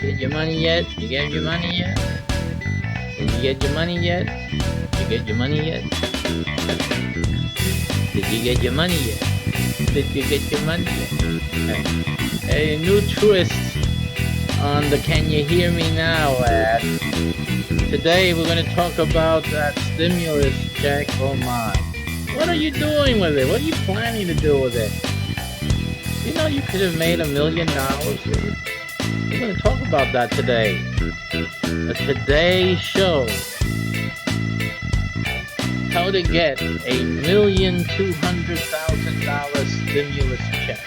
Get your money yet? You get your money yet? Did you get your money yet? You get your money yet? Did you get your money yet? Did you get your money yet? A new twist on the Can You Hear Me Now ad. Today we're going to talk about that stimulus check. Oh my. What are you doing with it? What are you planning to do with it? You know you could have made $1 million with it. We're going to talk about that today. A Today show. How to get $1,200,000 stimulus check.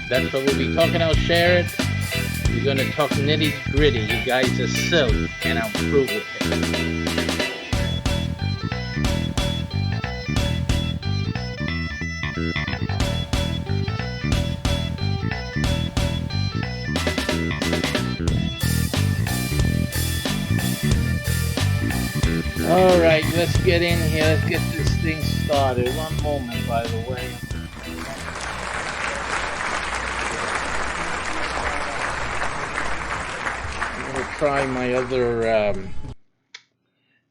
That's what we'll be talking. I'll share it. We're going to talk nitty gritty. You guys are silly, and I'll prove it. All right, let's get in here. Let's get this thing started. One moment, by the way. I'm going to try my other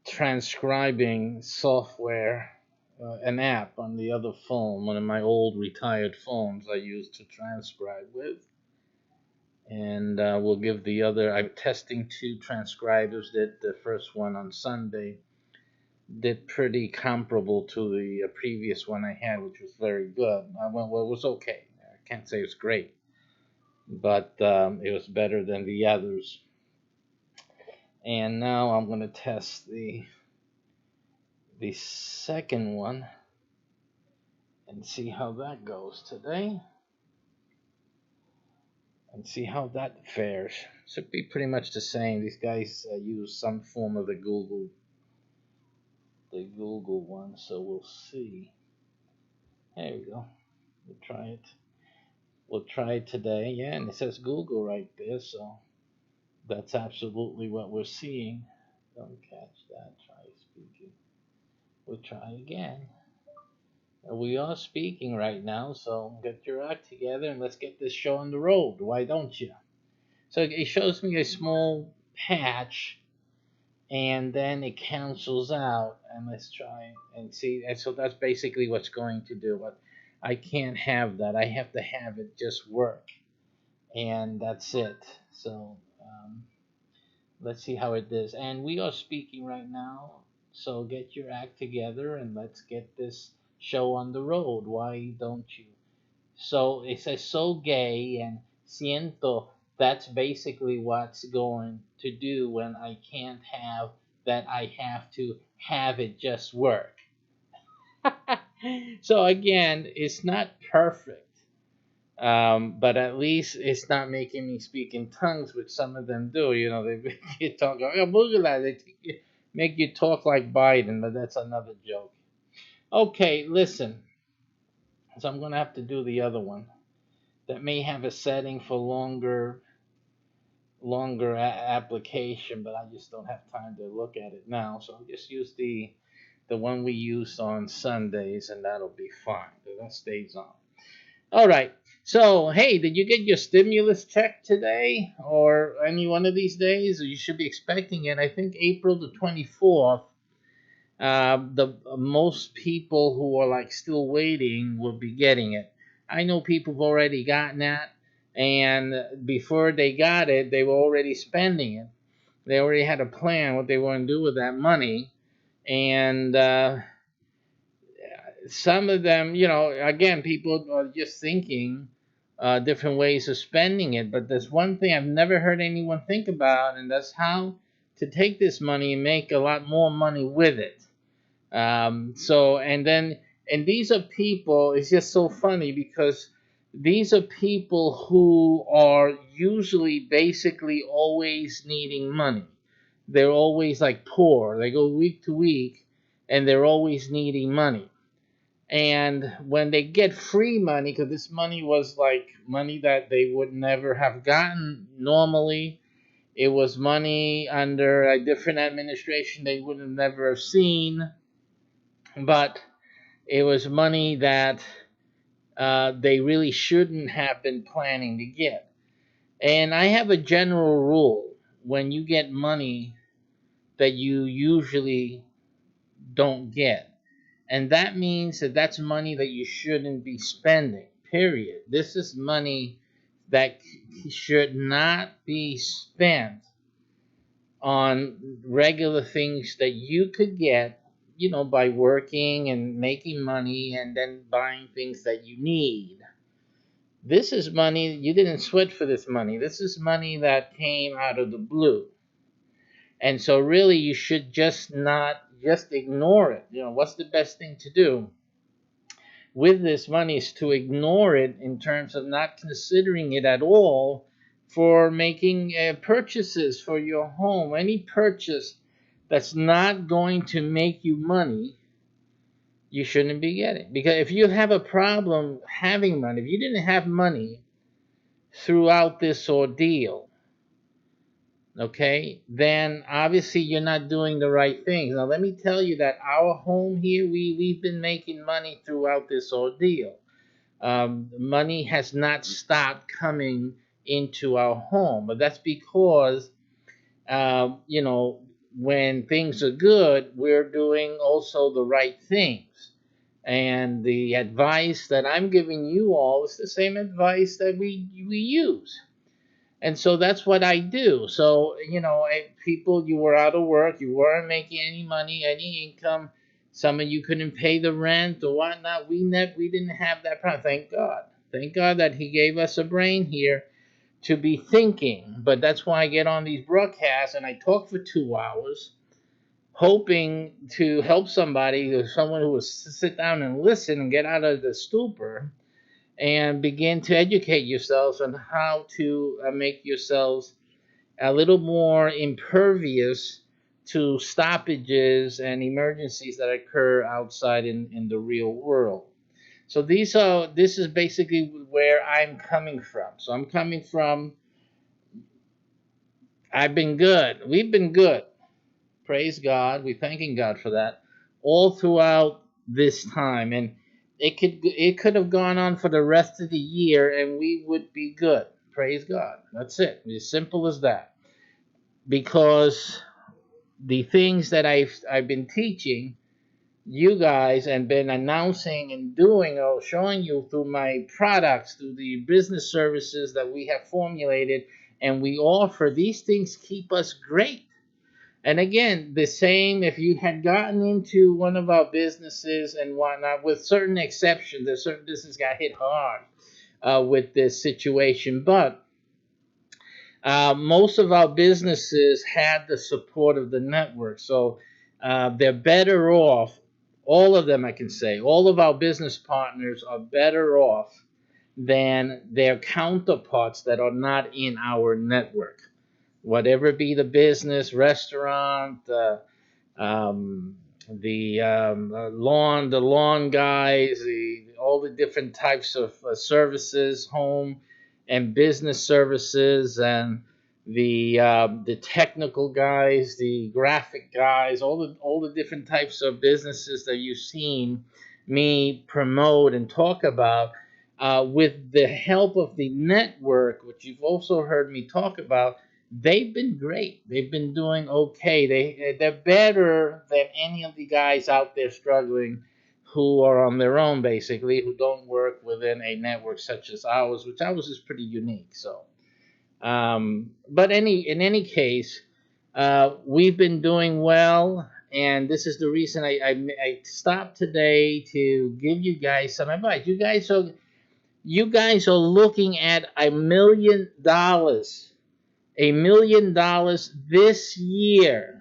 transcribing software, an app on the other phone, one of my old retired phones I used to transcribe with. And we'll give the other, I'm testing 2 transcribers. Did the first one on Sunday. Did pretty comparable to the previous one I had, which was very good. Well, it was okay. I can't say it's great, but it was better than the others. And now I'm going to test the second one and see how that goes today. And see how that fares. Should be pretty much the same. These guys use some form of the Google one, so we'll see. There we go. We'll try it. We'll try it today. Yeah, and it says Google right there, so that's absolutely what we're seeing. Don't catch that. Try speaking. We'll try again. We are speaking right now, so get your act together and let's get this show on the road. Why don't you? So it shows me a small patch, and then it cancels out. And let's try and see. And so that's basically what's going to do. But I can't have that. I have to have it just work, and that's it. So let's see how it is. And we are speaking right now. So get your act together and let's get this show on the road. Why don't you? So it says so gay and siento. That's basically what's going to do when I can't have that. I have to have it just work. So again, it's not perfect. But at least it's not making me speak in tongues, which some of them do. You know, they make you talk. They make you talk like Biden, but that's another joke. Okay, listen. So I'm gonna have to do the other one. That may have a setting for longer application, but I just don't have time to look at it now. So I'll just use the one we used on Sundays, and that'll be fine. That stays on. All right. So, hey, did you get your stimulus check today or any one of these days? You should be expecting it. I think April the 24th the most people who are like still waiting will be getting it. I know people have already gotten that, and before they got it, they were already spending it. They already had a plan what they want to do with that money, and some of them, again, people are just thinking different ways of spending it. But there's one thing I've never heard anyone think about, and that's how to take this money and make a lot more money with it. And these are people, it's just so funny because these are people who are usually basically always needing money. They're always like poor. They go week to week and they're always needing money. And when they get free money, because this money was like money that they would never have gotten normally, it was money under a different administration they would have never have seen, but it was money that they really shouldn't have been planning to get. And I have a general rule when you get money that you usually don't get. And that means that that's money that you shouldn't be spending, period. This is money that should not be spent on regular things that you could get, by working and making money and then buying things that you need. This is money, you didn't sweat for this money. This is money that came out of the blue. And so really you should just not just ignore it. What's the best thing to do with this money is to ignore it in terms of not considering it at all for making purchases for your home. Any purchase that's not going to make you money, you shouldn't be getting. Because if you have a problem having money, if you didn't have money throughout this ordeal, okay, then obviously you're not doing the right things. Now, let me tell you that our home here, we've been making money throughout this ordeal. Money has not stopped coming into our home, but that's because, when things are good, we're doing also the right things. And the advice that I'm giving you all is the same advice that we use. And so that's what I do. So, people, you were out of work, you weren't making any money, any income. Some of you couldn't pay the rent or whatnot. We didn't have that problem. Thank God. Thank God that He gave us a brain here to be thinking. But that's why I get on these broadcasts and I talk for 2 hours, hoping to help somebody, or someone who will sit down and listen and get out of the stupor and begin to educate yourselves on how to make yourselves a little more impervious to stoppages and emergencies that occur outside in the real world. So this is basically where I'm coming from. So I'm coming from, I've been good. We've been good. Praise God. We're thanking God for that all throughout this time. And it could have gone on for the rest of the year and we would be good. Praise God. That's it. As simple as that. Because the things that I've been teaching you guys and been announcing and doing or showing you through my products, through the business services that we have formulated and we offer, these things keep us great. And again, the same if you had gotten into one of our businesses and whatnot, with certain exceptions, there's certain businesses got hit hard with this situation, but most of our businesses had the support of the network. So they're better off, all of them, I can say, all of our business partners are better off than their counterparts that are not in our network. Whatever be the business, restaurant, um, the lawn guys, all the different types of services, home and business services, and the technical guys, the graphic guys, all the different types of businesses that you've seen me promote and talk about. With the help of the network, which you've also heard me talk about, they've been great. They've been doing okay. They're better than any of the guys out there struggling who are on their own basically, who don't work within a network such as ours, which ours is pretty unique. So, but in any case, we've been doing well, and this is the reason I stopped today to give you guys some advice. You guys are looking at $1 million this year.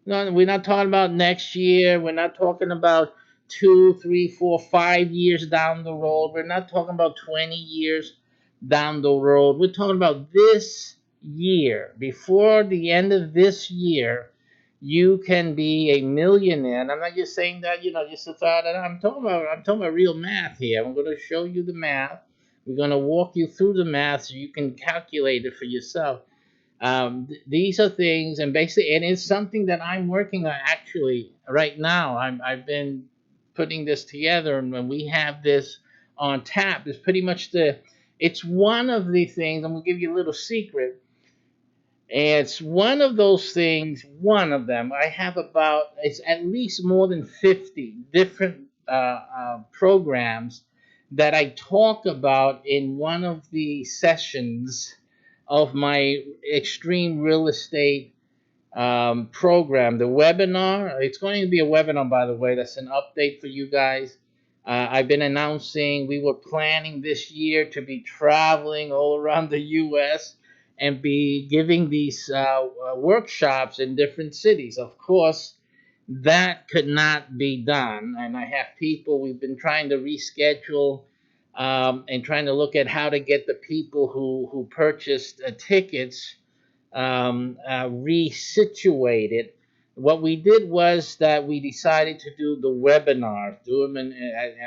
No, we're not talking about next year. We're not talking about 2, 3, 4, 5 years down the road. We're not talking about 20 years down the road. We're talking about this year. Before the end of this year, you can be a millionaire. And I'm not just saying that, just to thought that I'm talking about real math here. I'm going to show you the math. We're going to walk you through the math so you can calculate it for yourself. These are things, and basically, and it's something that I'm working on actually right now. I've been putting this together, and when we have this on tap, it's pretty much it's one of the things. I'm gonna give you a little secret. It's one of those things. One of them. I have it's at least more than 50 different programs that I talk about in one of the sessions of my extreme real estate program, the webinar. It's going to be a webinar, by the way. That's an update for you guys. I've been announcing we were planning this year to be traveling all around the U.S. and be giving these workshops in different cities. Of course, that could not be done, and I have people. We've been trying to reschedule and trying to look at how to get the people who purchased tickets resituated. What we did was that we decided to do the webinars, do them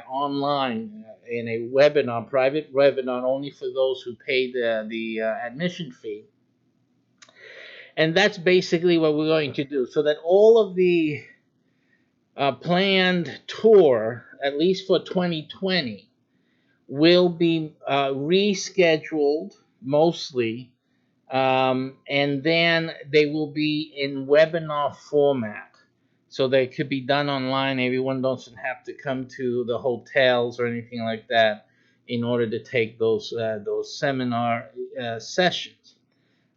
online in a webinar, private webinar, only for those who pay the admission fee. And that's basically what we're going to do, so that all of the planned tour, at least for 2020, will be rescheduled mostly, and then they will be in webinar format. So they could be done online. Everyone doesn't have to come to the hotels or anything like that in order to take those seminar sessions.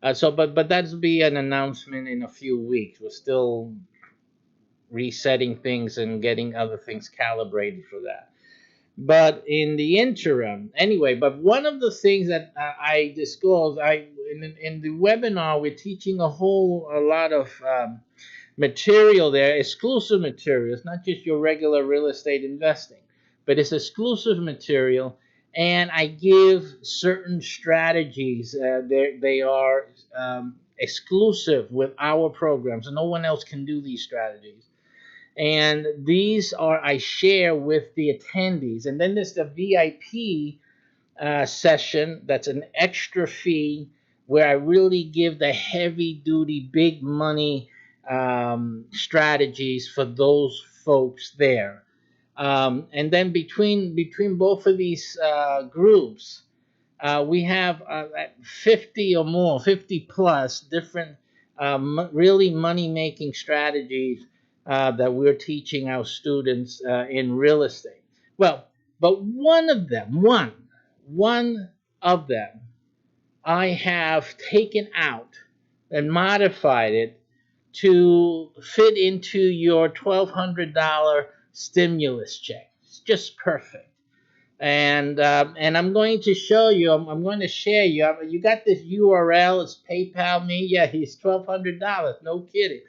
But that'll be an announcement in a few weeks. We're still resetting things and getting other things calibrated for that. But in the interim, anyway, but one of the things that I disclosed, in the webinar, we're teaching a lot of material there, exclusive material. It's not just your regular real estate investing, but it's exclusive material. And I give certain strategies. They are exclusive with our programs, and no one else can do these strategies. And these are I share with the attendees. And then there's the VIP session. That's an extra fee where I really give the heavy duty, big money strategies for those folks there. And then between both of these groups, we have 50 or more, 50 plus different really money making strategies that we're teaching our students in real estate. Well, but one of them, I have taken out and modified it to fit into your $1,200 stimulus check. It's just perfect. And I'm going to show you. I'm going to share you. You got this URL. It's PayPal me. Yeah, he's $1,200. No kidding.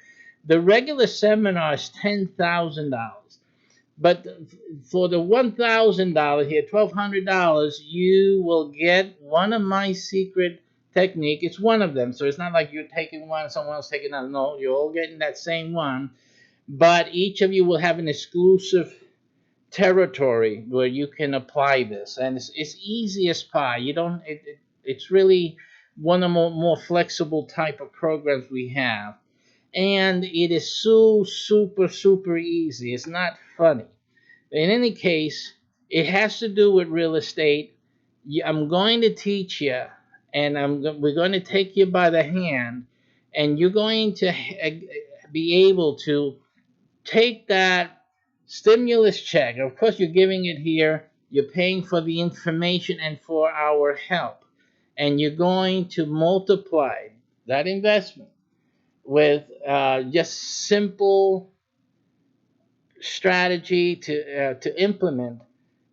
The regular seminar is $10,000, but for the $1,000 here, $1,200, you will get one of my secret technique. It's one of them, so it's not like you're taking one, someone else taking another. No, you're all getting that same one, but each of you will have an exclusive territory where you can apply this, and it's easy as pie. You don't. It's really one of the more flexible type of programs we have, and it is so super easy. It's not funny. In any case, it has to do with real estate. I'm going to teach you and we're going to take you by the hand, and you're going to be able to take that stimulus check. Of course, you're giving it here. You're paying for the information and for our help, and you're going to multiply that investment with just simple strategy to implement,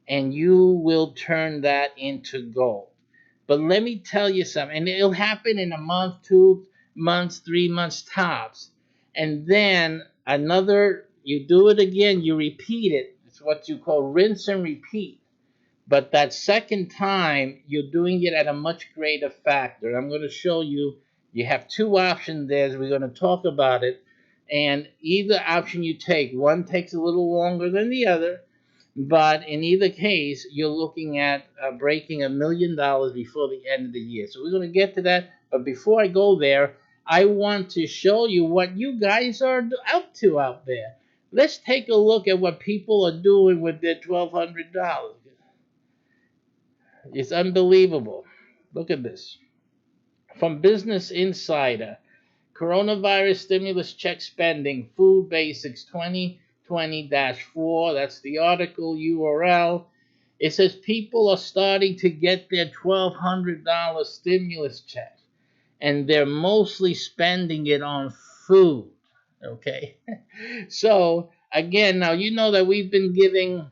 and you will turn that into gold. But let me tell you something, and it'll happen in a month, 2 months, 3 months tops. And then you do it again, you repeat it. It's what you call rinse and repeat. But that second time, you're doing it at a much greater factor. I'm going to show you. You have two options there. We're going to talk about it. And either option you take, one takes a little longer than the other, but in either case, you're looking at breaking $1 million before the end of the year. So we're going to get to that. But before I go there, I want to show you what you guys are up to out there. Let's take a look at what people are doing with their $1,200. It's unbelievable. Look at this. From Business Insider, coronavirus stimulus check spending, food basics 2020-4. That's the article URL. It says people are starting to get their $1,200 stimulus checks, and they're mostly spending it on food. Okay. So, again, now you know that we've been giving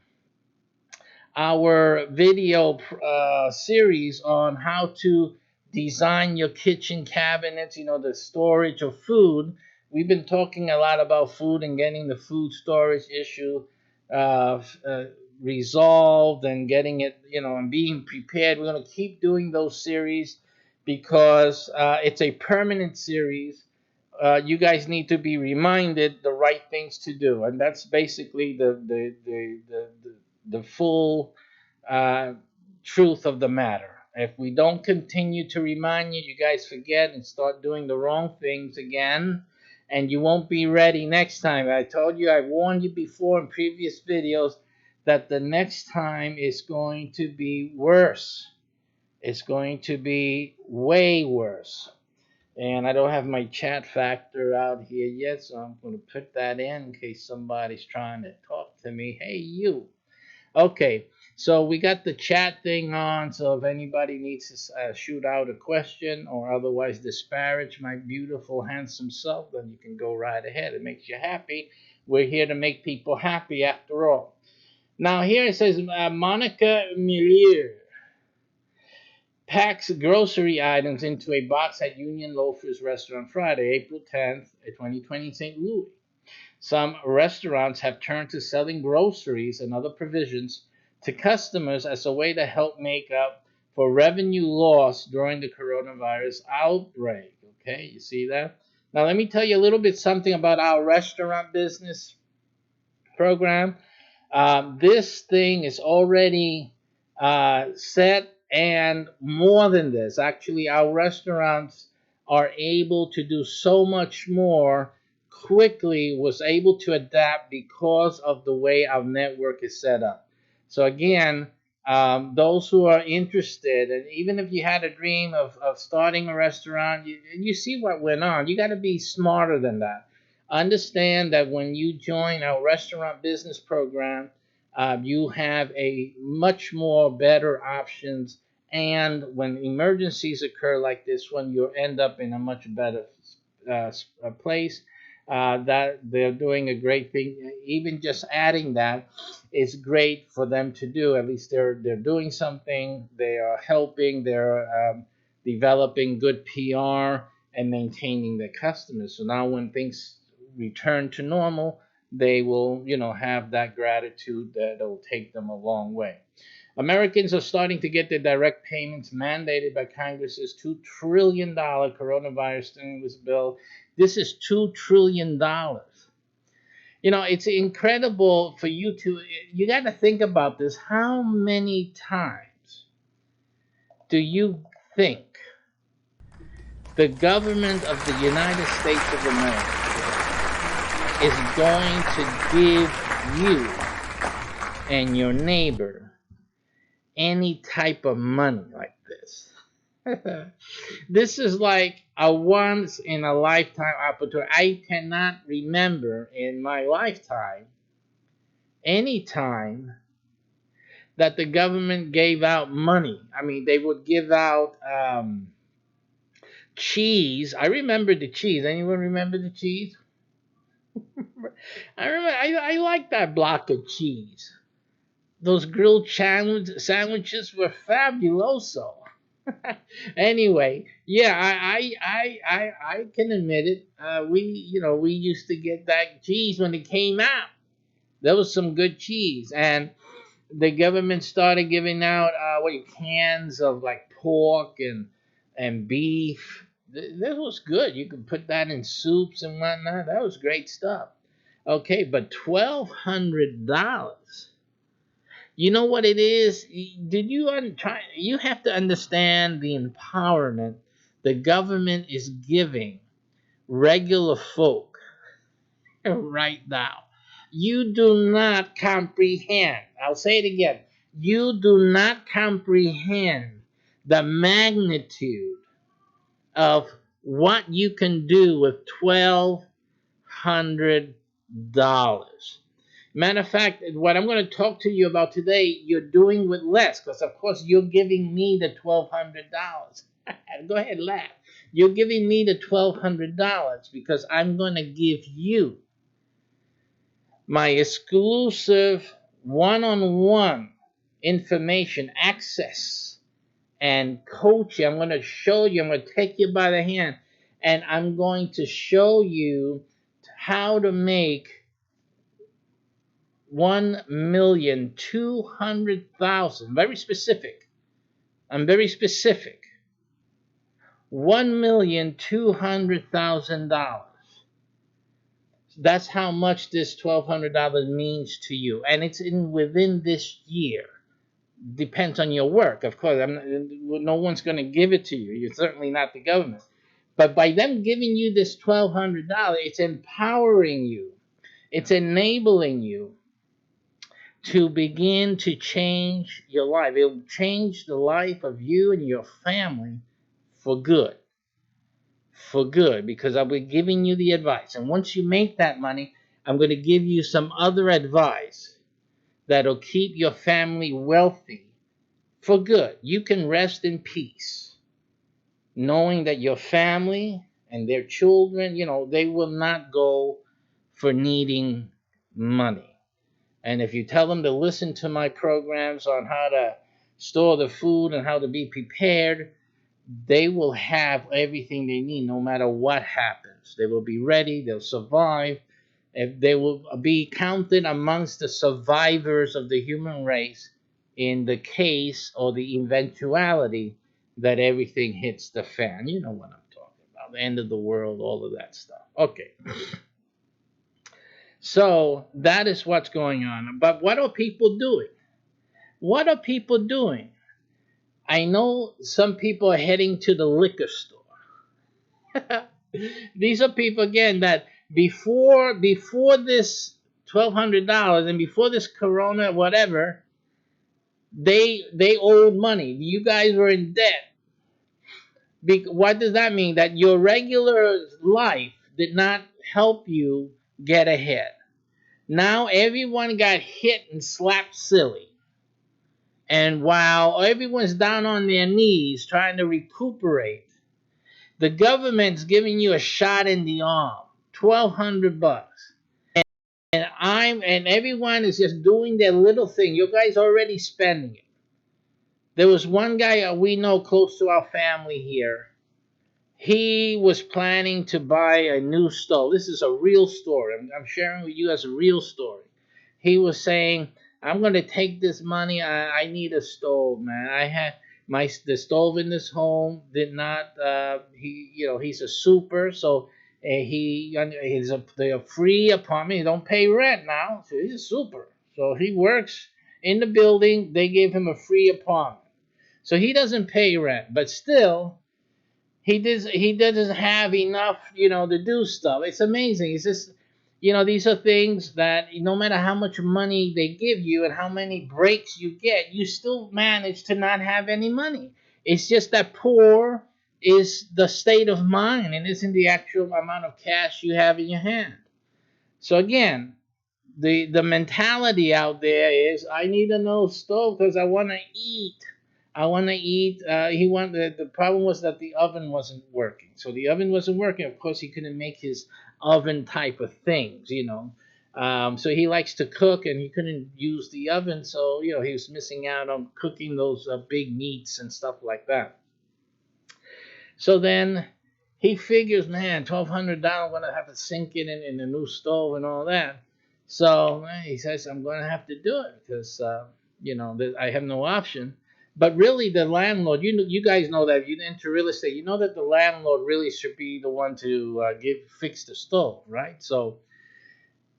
our video series on how to design your kitchen cabinets, the storage of food. We've been talking a lot about food and getting the food storage issue resolved and getting it, and being prepared. We're going to keep doing those series because it's a permanent series. You guys need to be reminded the right things to do, and that's basically the full uh, truth of the matter. If we don't continue to remind you, you guys forget and start doing the wrong things again, and you won't be ready next time. I told you, I warned you before in previous videos that the next time is going to be worse. It's going to be way worse. And I don't have my chat factor out here yet, so I'm going to put that in case somebody's trying to talk to me. Hey, you. Okay, so we got the chat thing on, so if anybody needs to shoot out a question or otherwise disparage my beautiful, handsome self, then you can go right ahead. It makes you happy. We're here to make people happy after all. Now, here it says Monica Mirier packs grocery items into a box at Union Loafers Restaurant Friday, April 10th, 2020 in St. Louis. Some restaurants have turned to selling groceries and other provisions to customers as a way to help make up for revenue loss during the coronavirus outbreak. Okay, you see that? Now, let me tell you a little bit something about our restaurant business program. This thing is already set, and more than this. Actually, our restaurants are able to do so much more quickly, was able to adapt because of the way our network is set up. So again, those who are interested, and even if you had a dream of starting a restaurant, you see what went on. You got to be smarter than that. Understand that when you join our restaurant business program, you have a much more better options, and when emergencies occur like this one, you end up in a much better place. That they're doing a great thing. Even just adding that is great for them to do. At least they're doing something. They are helping. They're developing good PR and maintaining their customers. So now when things return to normal, they will, have that gratitude that'll take them a long way. Americans are starting to get their direct payments mandated by Congress's $2 trillion coronavirus stimulus bill. This is $2 trillion. It's incredible for you got to think about this. How many times do you think the government of the United States of America is going to give you and your neighbor any type of money like this? This is like a once in a lifetime opportunity. I cannot remember in my lifetime any time that the government gave out money. I mean, they would give out cheese. I remember the cheese. Anyone remember the cheese? I remember. I like that block of cheese. Those grilled sandwiches were fabuloso. Anyway, yeah, I can admit it. We used to get that cheese when it came out. There was some good cheese, and the government started giving out cans of like pork and beef. That was good. You could put that in soups and whatnot. That was great stuff. Okay, but $1,200. You know what it is? Did you try? You have to understand the empowerment the government is giving regular folk right now. You do not comprehend. I'll say it again. You do not comprehend the magnitude of what you can do with $1,200. Matter of fact, what I'm going to talk to you about today, you're doing with less, because of course you're giving me the $1,200. Go ahead, laugh. You're giving me the $1,200 because I'm going to give you my exclusive one-on-one information access and coaching. I'm going to show you, I'm going to take you by the hand, and I'm going to show you how to make 1,200,000. Very specific. I'm very specific. $1,200,000. That's how much this $1,200 means to you, and it's in within this year. Depends on your work, of course. No one's going to give it to you. You're certainly not the government. But by them giving you this $1,200, it's empowering you. It's enabling you to begin to change your life. It'll change the life of you and your family for good. For good, because I'll be giving you the advice. And once you make that money, I'm going to give you some other advice that'll keep your family wealthy for good. You can rest in peace knowing that your family and their children, they will not go for needing money. And if you tell them to listen to my programs on how to store the food and how to be prepared, they will have everything they need no matter what happens. They will be ready, they'll survive. If they will be counted amongst the survivors of the human race in the case or the eventuality that everything hits the fan. You know what I'm talking about. The end of the world, all of that stuff. Okay. So that is what's going on. But what are people doing? What are people doing? I know some people are heading to the liquor store. These are people again that before this $1,200 and before this corona whatever, they owed money. You guys were in debt. What does that mean? That your regular life did not help you get ahead. Now everyone got hit and slapped silly. And while everyone's down on their knees trying to recuperate, the government's giving you a shot in the arm. $1,200. And everyone is just doing their little thing. You guys are already spending it. There was one guy we know close to our family here. He was planning to buy a new stove. This is a real story. I'm sharing with you as a real story. He was saying, "I'm going to take this money. I need a stove, man. I had the stove in this home did not. He's a super, so they're a free apartment. He don't pay rent now, so he's a super. So he works in the building. They gave him a free apartment, so he doesn't pay rent, but still." He doesn't have enough, to do stuff. It's amazing. It's just, these are things that no matter how much money they give you and how many breaks you get, you still manage to not have any money. It's just that poor is the state of mind and isn't the actual amount of cash you have in your hand. So again, the mentality out there is I need a no stove because I want to eat. I want to eat. He wanted the problem was that the oven wasn't working. So the oven wasn't working. Of course, he couldn't make his oven type of things, you know. So he likes to cook, and he couldn't use the oven. So you know he was missing out on cooking those big meats and stuff like that. So then he figures, man, $1,200, I'm gonna have to sink it in a new stove and all that. So he says, I'm gonna have to do it because I have no option. But really, the landlord, you guys know that if you're into real estate, you know that the landlord really should be the one to fix the stove, right? So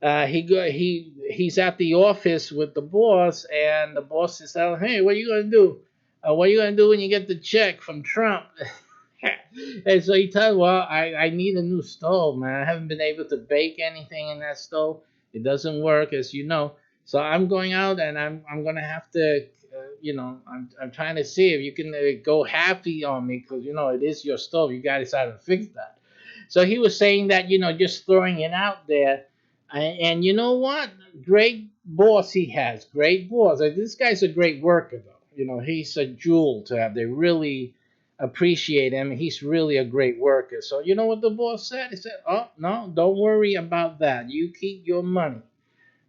he's at the office with the boss, and the boss is telling, hey, what are you gonna do? What are you gonna do when you get the check from Trump? And so he tells, well, I need a new stove, man. I haven't been able to bake anything in that stove. It doesn't work, as you know. So I'm going out, and I'm gonna have to, I'm trying to see if you can go happy on me, because it is your stove. You got to decide to fix that. So he was saying that, just throwing it out there. And you know what? Great boss he has. Great boss. This guy's a great worker, though. He's a jewel to have. They really appreciate him. He's really a great worker. So you know what the boss said? He said, "Oh no, don't worry about that. You keep your money.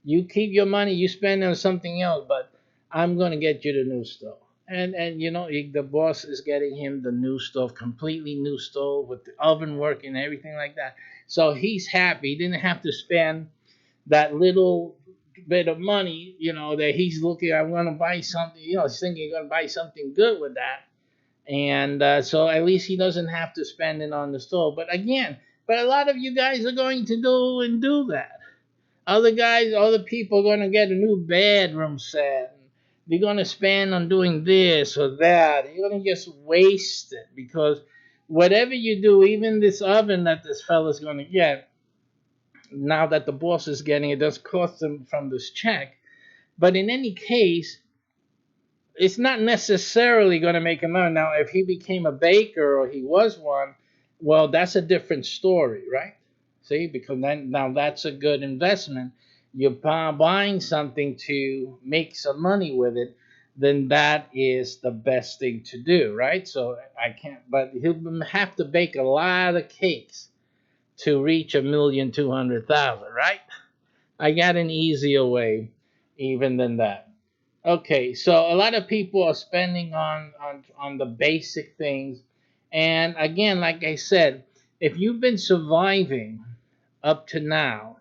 You keep your money. You spend it on something else. But I'm gonna get you the new stove." And the boss is getting him the new stove, completely new stove with the oven working and everything like that. So he's happy. He didn't have to spend that little bit of money, that he's looking. I'm gonna buy something. He's thinking he's gonna buy something good with that, and so at least he doesn't have to spend it on the stove. But a lot of you guys are going to do that. Other people are going to get a new bedroom set. They're going to spend on doing this or that. You're going to just waste it, because whatever you do, even this oven that this fella's going to get, now that the boss is getting it, does cost him from this check. But in any case, it's not necessarily going to make him money. Now, if he became a baker or he was one, well, that's a different story, right? See, because then now that's a good investment. You're buying something to make some money with it, then that is the best thing to do, right? So I can't, but he'll have to bake a lot of cakes to reach 1,200,000, right? I got an easier way, even than that. Okay, so a lot of people are spending on the basic things, and again, like I said, if you've been surviving up to now,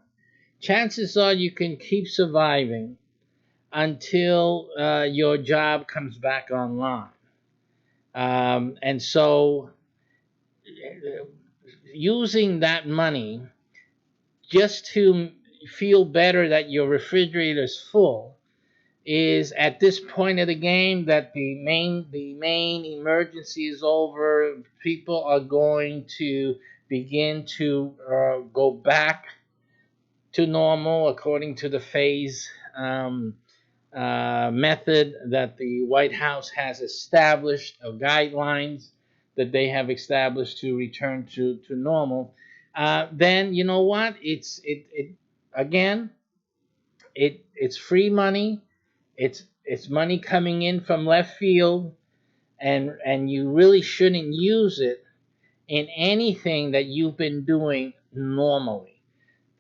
chances are you can keep surviving until your job comes back online. And so, using that money just to feel better that your refrigerator is full is, at this point of the game, that the main emergency is over. People are going to begin to go back to normal according to the phase method that the White House has established, or guidelines that they have established to return to normal. Then you know what? Again, it's free money. It's money coming in from left field, and you really shouldn't use it in anything that you've been doing normally.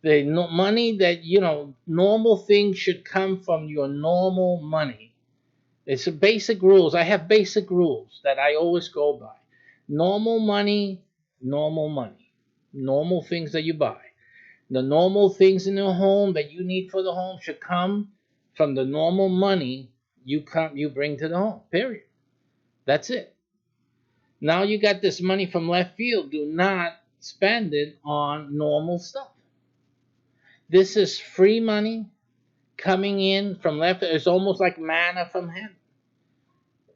The money that normal things should come from your normal money. It's a basic rules. I have basic rules that I always go by. Normal money, normal money. Normal things that you buy. The normal things in your home that you need for the home should come from the normal money you bring to the home. Period. That's it. Now you got this money from left field. Do not spend it on normal stuff. This is free money coming in from left. It's almost like manna from heaven.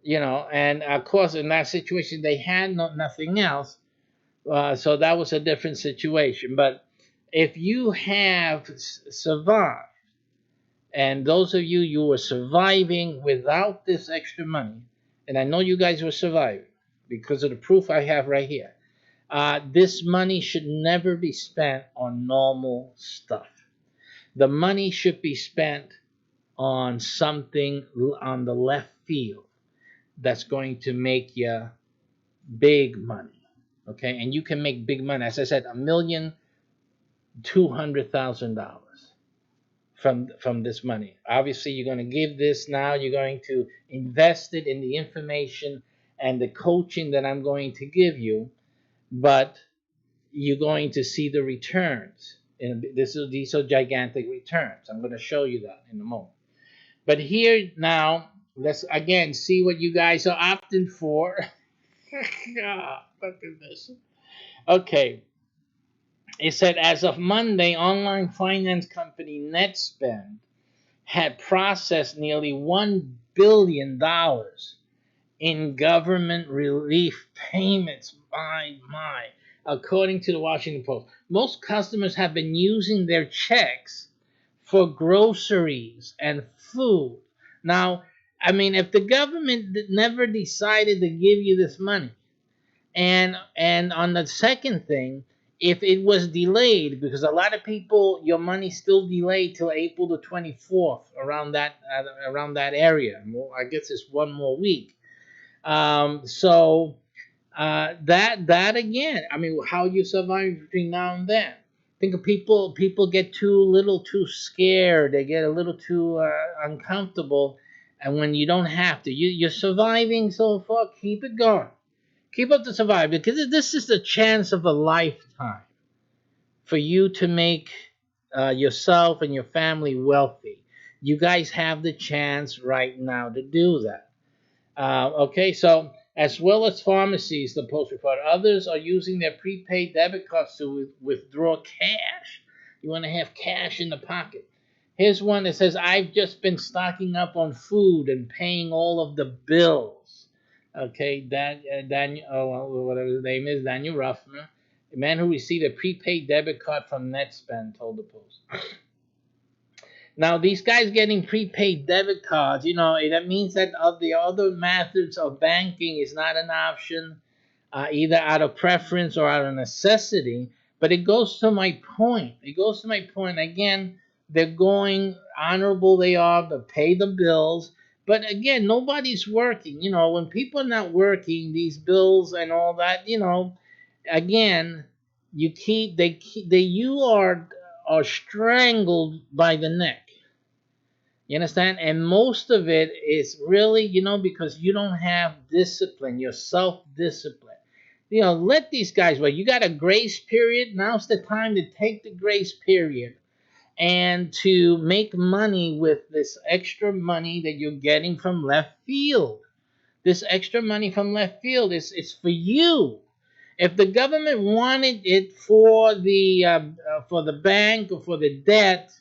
And of course, in that situation, they had nothing else. So that was a different situation. But if you have survived, and those of you were surviving without this extra money, and I know you guys will survive because of the proof I have right here. This money should never be spent on normal stuff. The money should be spent on something on the left field that's going to make you big money. Okay, and you can make big money. As I said, $1,200,000 from this money. Obviously, you're going to give this now. You're going to invest it in the information and the coaching that I'm going to give you, but you're going to see the returns. And these are gigantic returns. I'm going to show you that in a moment. But here now, let's again see what you guys are opting for. God, look at this. Okay, it said as of Monday, online finance company NetSpend had processed nearly $1 billion in government relief payments. My. According to the Washington Post, most customers have been using their checks for groceries and food. Now, I mean, if the government never decided to give you this money, and on the second thing, if it was delayed, because a lot of people, your money still delayed till April the 24th, around that area. Well, I guess it's one more week. That again, I mean, how you survive between now and then. Think of people get too scared. They get a little too uncomfortable, and when you don't have to, you're surviving so far. Keep it going. Keep up to survive, because this is the chance of a lifetime for you to make yourself and your family wealthy. You guys have the chance right now to do that. Okay, so as well as pharmacies, the Post report, others are using their prepaid debit cards to withdraw cash. You want to have cash in the pocket. Here's one that says, I've just been stocking up on food and paying all of the bills. Okay, Daniel, whatever his name is, Daniel Ruffner, a man who received a prepaid debit card from NetSpend, told the Post. Now, these guys getting prepaid debit cards, that means that of the other methods of banking is not an option, either out of preference or out of necessity. But it goes to my point. It goes to my point. Again, they're going honorable, they are to pay the bills. But again, nobody's working. When people are not working, these bills and all that, again, you are strangled by the neck. You understand? And most of it is really, because you don't have discipline, your self discipline. Let these guys wait. You got a grace period. Now's the time to take the grace period and to make money with this extra money that you're getting from left field. This extra money from left field is for you. If the government wanted it for the bank or for the debt,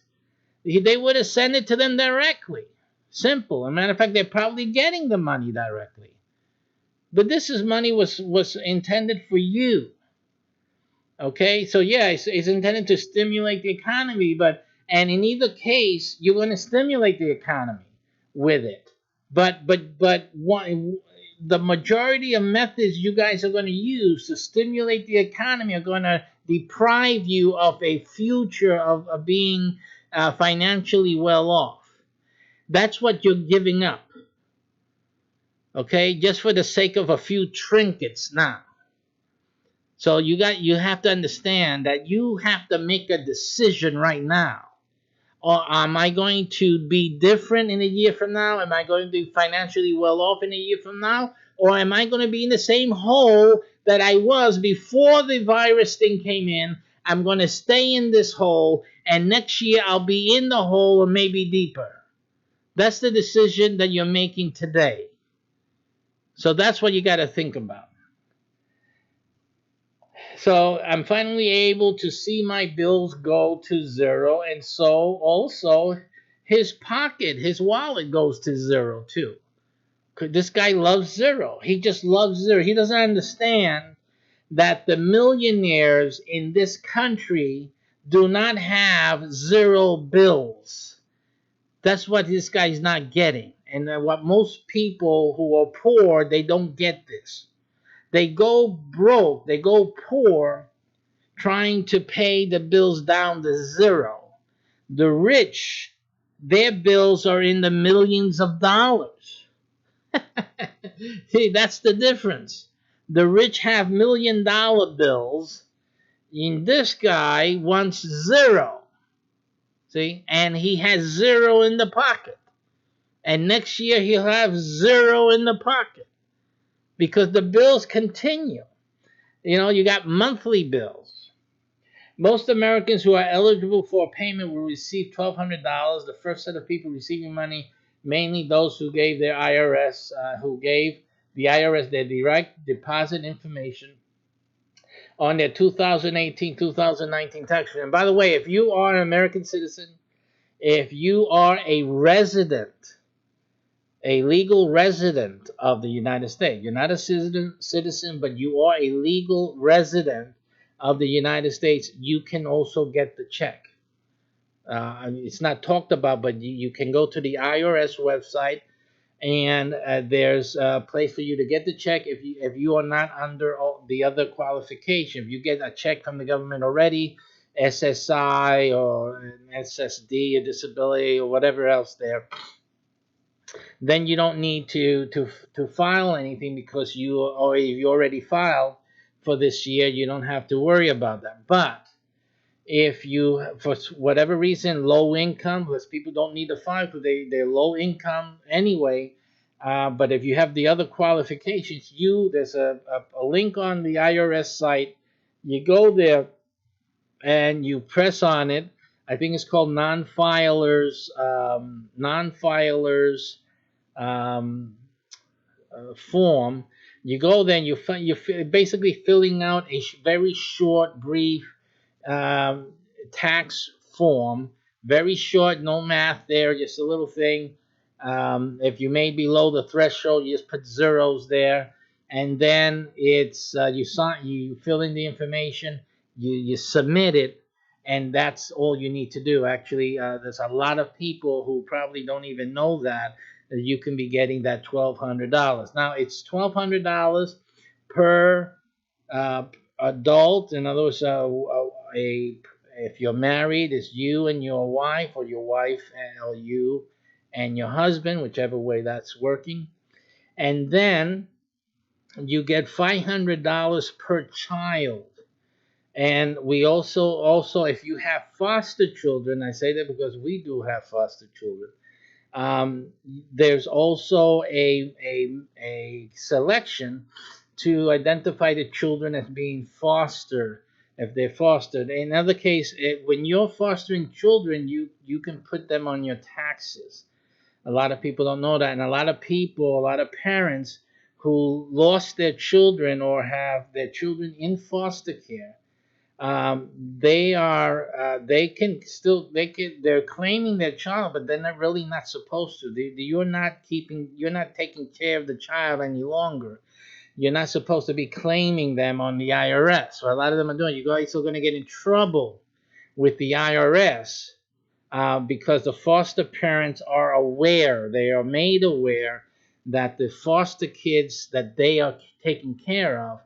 they would have sent it to them directly. Simple. As a matter of fact, they're probably getting the money directly. But this is money was intended for you. Okay, so yeah, it's intended to stimulate the economy, and in either case, you're going to stimulate the economy with it. But the majority of methods you guys are going to use to stimulate the economy are going to deprive you of a future of being financially well off. That's what you're giving up. Okay, just for the sake of a few trinkets now. So you have to understand that you have to make a decision right now. Or am I going to be different in a year from now? Am I going to be financially well off in a year from now? Or am I going to be in the same hole that I was before the virus thing came in? I'm going to stay in this hole, and next year I'll be in the hole or maybe deeper. That's the decision that you're making today. So that's what you got to think about. So I'm finally able to see my bills go to zero, and so also his wallet goes to zero too. This guy loves zero. He just loves zero. He doesn't understand that the millionaires in this country do not have zero bills. That's what this guy's not getting. And what most people who are poor, they don't get this. They go broke, they go poor trying to pay the bills down to zero. The rich, their bills are in the millions of dollars. See, that's the difference. The rich have $1 million bills, and this guy wants zero. See, and he has zero in the pocket. And next year he'll have zero in the pocket because the bills continue. You know, you got monthly bills. Most Americans who are eligible for a payment will receive $1,200. The first set of people receiving money, mainly those who gave their IRS, who gave the IRS their direct deposit information on their 2018-2019 tax return. And by the way, if you are an American citizen, if you are a resident, a legal resident of the United States, you're not a citizen, but you are a legal resident of the United States, you can also get the check. It's not talked about, but you can go to the IRS website, and there's a place for you to get the check if you are not under all the other qualification. If you get a check from the government already, SSI or SSD or disability or whatever else there, then you don't need to file anything because you already filed for this year. You don't have to worry about that. But if you, for whatever reason, low income, because people don't need to file because they're low income anyway. But if you have the other qualifications, there's a link on the IRS site. You go there and you press on it. I think it's called non-filers um, form. You go there and you're basically filling out a very short, brief um, tax form. Very short, no math there, just a little thing. If you may be below the threshold, you just put zeros there, and then it's you fill in the information, you submit it, and that's all you need to do. Actually, there's a lot of people who probably don't even know that you can be getting that $1,200. Now it's $1,200 per uh, adult. In other words, if you're married, it's you and your wife, or your wife or you and your husband, whichever way that's working. And then you get $500 per child. And we also if you have foster children, I say that because we do have foster children. Um, there's also a selection to identify the children as being fostered, if they're fostered. In other case, when you're fostering children, you can put them on your taxes. A lot of people don't know that, and a lot of parents who lost their children or have their children in foster care, they're claiming their child, but they're not really not supposed to. You're not taking care of the child any longer. You're not supposed to be claiming them on the IRS. So a lot of them are doing. You're also going to get in trouble with the IRS because the foster parents are aware. They are made aware that the foster kids that they are taking care of,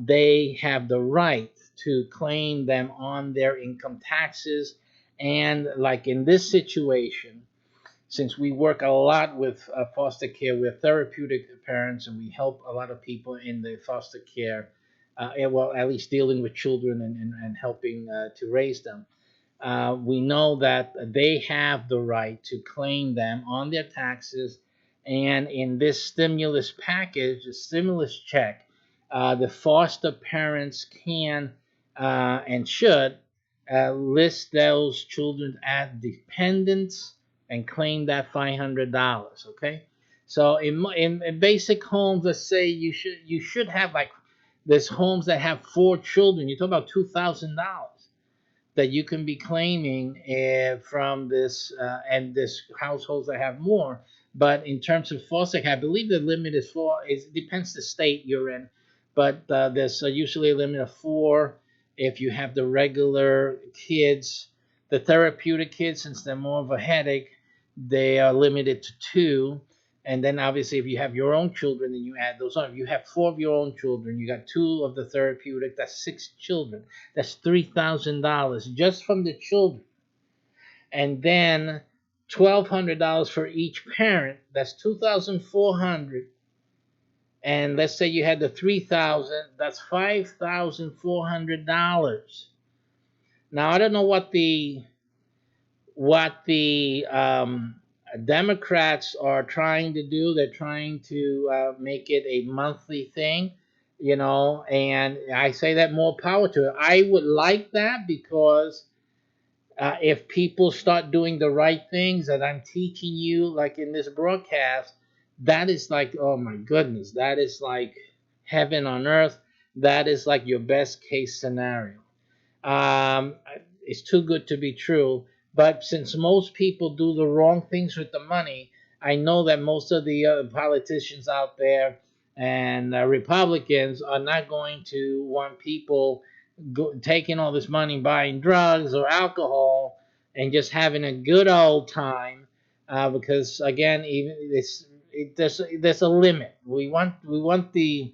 they have the right to claim them on their income taxes. And like in this situation, since we work a lot with foster care, we're therapeutic parents, and we help a lot of people in the foster care, well, at least dealing with children and helping to raise them. We know that they have the right to claim them on their taxes. And in this stimulus package, the stimulus check, the foster parents can and should list those children as dependents and claim that $500. Okay, so in basic homes, let's say you should have, like, there's homes that have 4 children. You talk about $2,000 that you can be claiming from this, and this households that have more. But in terms of foster care, I believe the limit is 4. It depends the state you're in, but there's usually a limit of 4 if you have the regular kids. The therapeutic kids, since they're more of a headache, They are limited to two. And then obviously, if you have your own children, then you add those on. If you have four of your own children, you got two of the therapeutic. That's six children. That's $3,000 just from the children. And then $1,200 for each parent. That's 2,400. And let's say you had the 3,000. That's $5,400. Now I don't know what the Democrats are trying to do. They're trying to make it a monthly thing, and I say that more power to it. I would like that because if people start doing the right things that I'm teaching you, like in this broadcast, that is like, oh my goodness, that is like heaven on earth. That is like your best case scenario. Um, it's too good to be true. But since most people do the wrong things with the money, I know that most of the politicians out there and Republicans are not going to want people taking all this money buying drugs or alcohol and just having a good old time. Because again, even there's a limit. We want the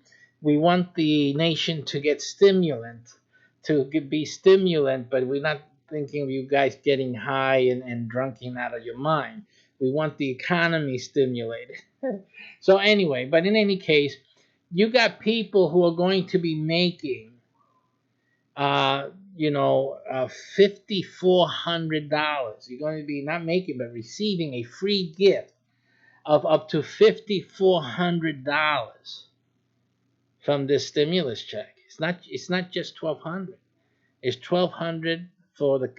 nation to get stimulant, to be stimulant, but we're not thinking of you guys getting high and drunken out of your mind. We want the economy stimulated. So anyway, but in any case, you got people who are going to be making, $5,400. You're going to be not making, but receiving a free gift of up to $5,400 from this stimulus check. It's not just 1,200. Is 1,200 for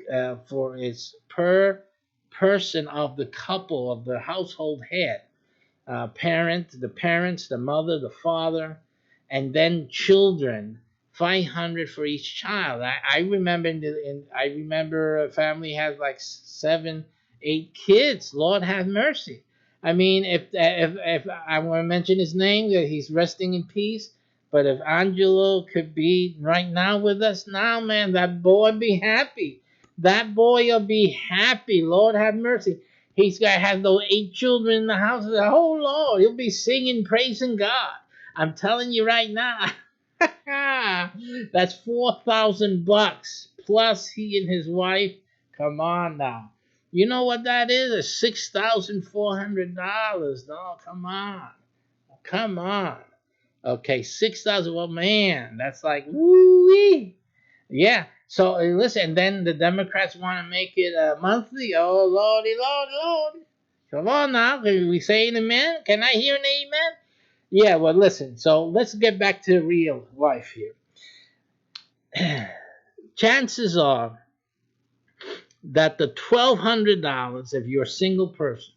its per person of the couple of the household head, parents, the mother, the father, and then children. 500 for each child. I remember I remember a family has like 7, 8 kids. Lord have mercy. I mean, if I want to mention his name, that he's resting in peace. But if Angelo could be right now with us now, man, that boy be happy. That boy will be happy. Lord have mercy. He's got to have those 8 children in the house. Oh Lord, he'll be singing, praising God. I'm telling you right now. That's $4,000 plus he and his wife. Come on now. You know what that is? It's $6,400. No, come on. Come on. Okay, 6,000. Well, man, that's like woo. Yeah. So listen, and then the Democrats want to make it monthly. Oh lordy, lordy, lordy. Come on now. Can we say an amen? Can I hear an amen? Yeah. Well, listen. So let's get back to real life here. Chances are that the $1,200 if you're a single person,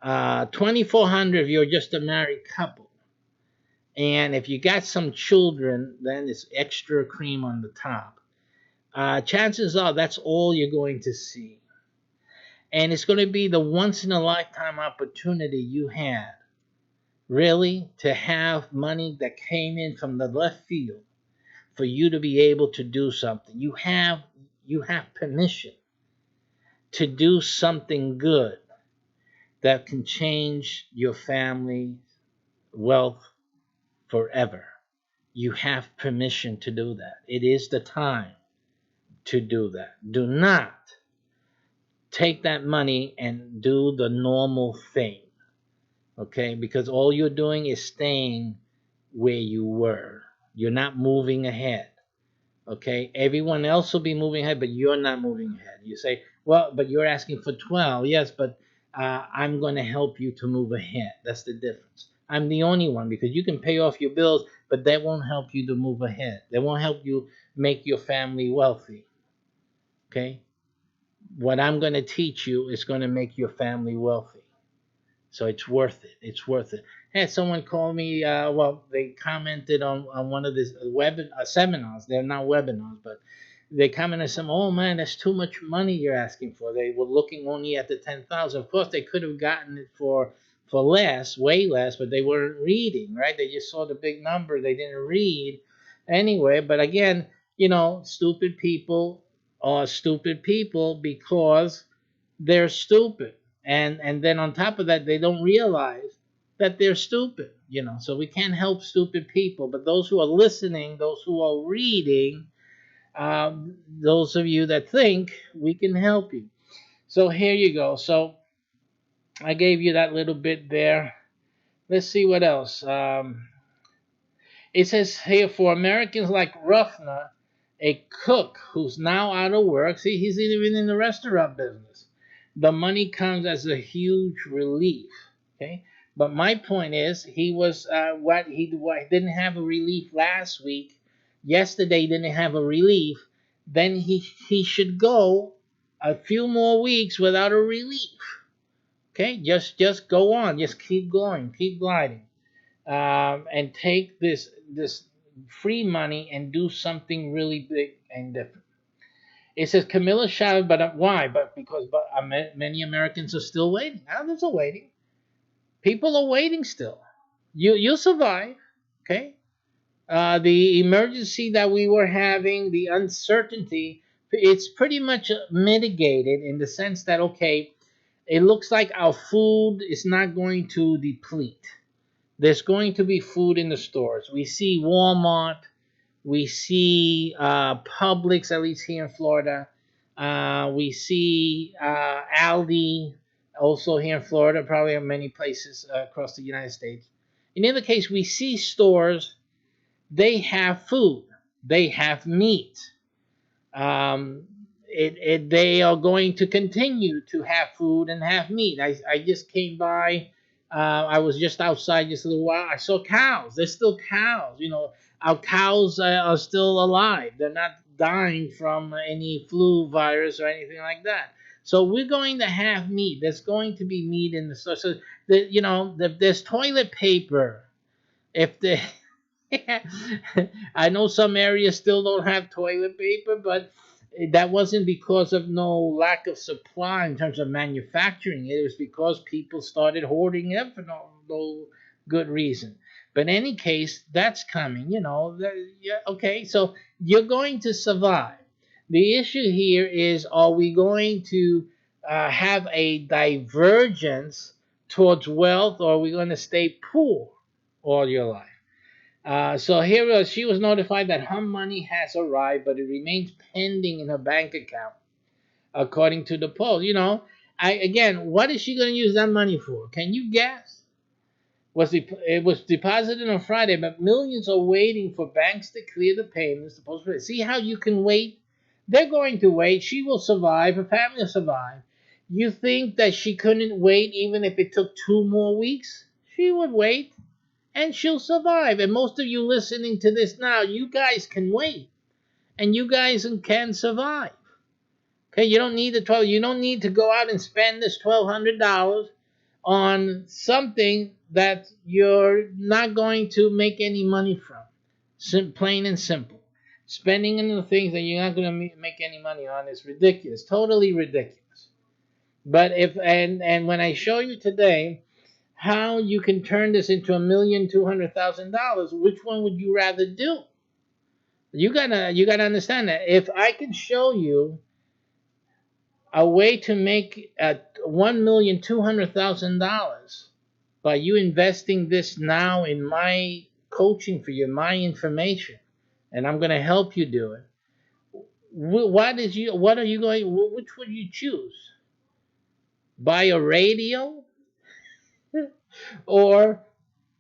$2,400 if you're just a married couple, and if you got some children, then it's extra cream on the top. Chances are that's all you're going to see. And it's going to be the once in a lifetime opportunity you had, really, to have money that came in from the left field for you to be able to do something. You have permission to do something good that can change your family's wealth forever. You have permission to do that. It is the time to do that. Do not take that money and do the normal thing, okay? Because all you're doing is staying where you were. You're not moving ahead, okay? Everyone else will be moving ahead, but you're not moving ahead. You say, well, but you're asking for 12. Yes, but I'm going to help you to move ahead. That's the difference. I'm the only one, because you can pay off your bills, but that won't help you to move ahead. That won't help you make your family wealthy, okay? What I'm going to teach you is going to make your family wealthy. So it's worth it. It's worth it. I had someone call me. Well, they commented on one of these seminars. They're not webinars, but they commented some. Oh man, that's too much money you're asking for. They were looking only at the 10,000. Of course, they could have gotten it for less, way less, but they weren't reading. Right? They just saw the big number. They didn't read anyway. But again, stupid people are stupid people because they're stupid. And then on top of that, they don't realize that they're stupid. So we can't help stupid people, but those who are listening, those who are reading, those of you that think, we can help you. So here you go. So I gave you that little bit there. Let's see what else. It says here, for Americans like Ruffner, a cook who's now out of work, see, he's even in the restaurant business. The money comes as a huge relief. Okay, but my point is, he was what didn't have a relief last week. Yesterday didn't have a relief. Then he should go a few more weeks without a relief. Okay, just go on, just keep going, keep gliding, and take this free money and do something really big and different. It says Camilla shouted, but why? But because many Americans are still waiting. Now there's a waiting. People are waiting still. You'll survive. Okay. The emergency that we were having, the uncertainty, it's pretty much mitigated in the sense that, okay, it looks like our food is not going to deplete. There's going to be food in the stores. We see Walmart, we see Publix, at least here in Florida. We see Aldi, also here in Florida, probably in many places across the United States. In either case, we see stores, they have food, they have meat. Um, they are going to continue to have food and have meat. I just came by. I was just outside just a little while. I saw cows. There's still cows. Our cows are still alive. They're not dying from any flu virus or anything like that. So we're going to have meat. There's going to be meat in the store. So there's toilet paper. If the I know some areas still don't have toilet paper, but that wasn't because of no lack of supply in terms of manufacturing. It was because people started hoarding it for no good reason. But in any case, that's coming. Yeah, okay, so you're going to survive. The issue here is, are we going to have a divergence towards wealth, or are we going to stay poor all your life? So here she was notified that her money has arrived, but it remains pending in her bank account, according to the poll. What is she going to use that money for? Can you guess? It was deposited on Friday, but millions are waiting for banks to clear the payments. See how you can wait? They're going to wait. She will survive. Her family will survive. You think that she couldn't wait even if it took 2 more weeks? She would wait and she'll survive. And most of you listening to this now, you guys can wait, and you guys can survive. Okay, you don't need the 12. You don't need to go out and spend this $1,200 on something that you're not going to make any money from. Plain and simple. Spending on the things that you're not going to make any money on is ridiculous, totally ridiculous. But and when I show you today how you can turn this into $1,200,000, which one would you rather do? You gotta understand that if I can show you a way to make $1,200,000 by you investing this now in my coaching for you, my information, and I'm gonna help you do it. What are you going? Which would you choose? Buy a radio or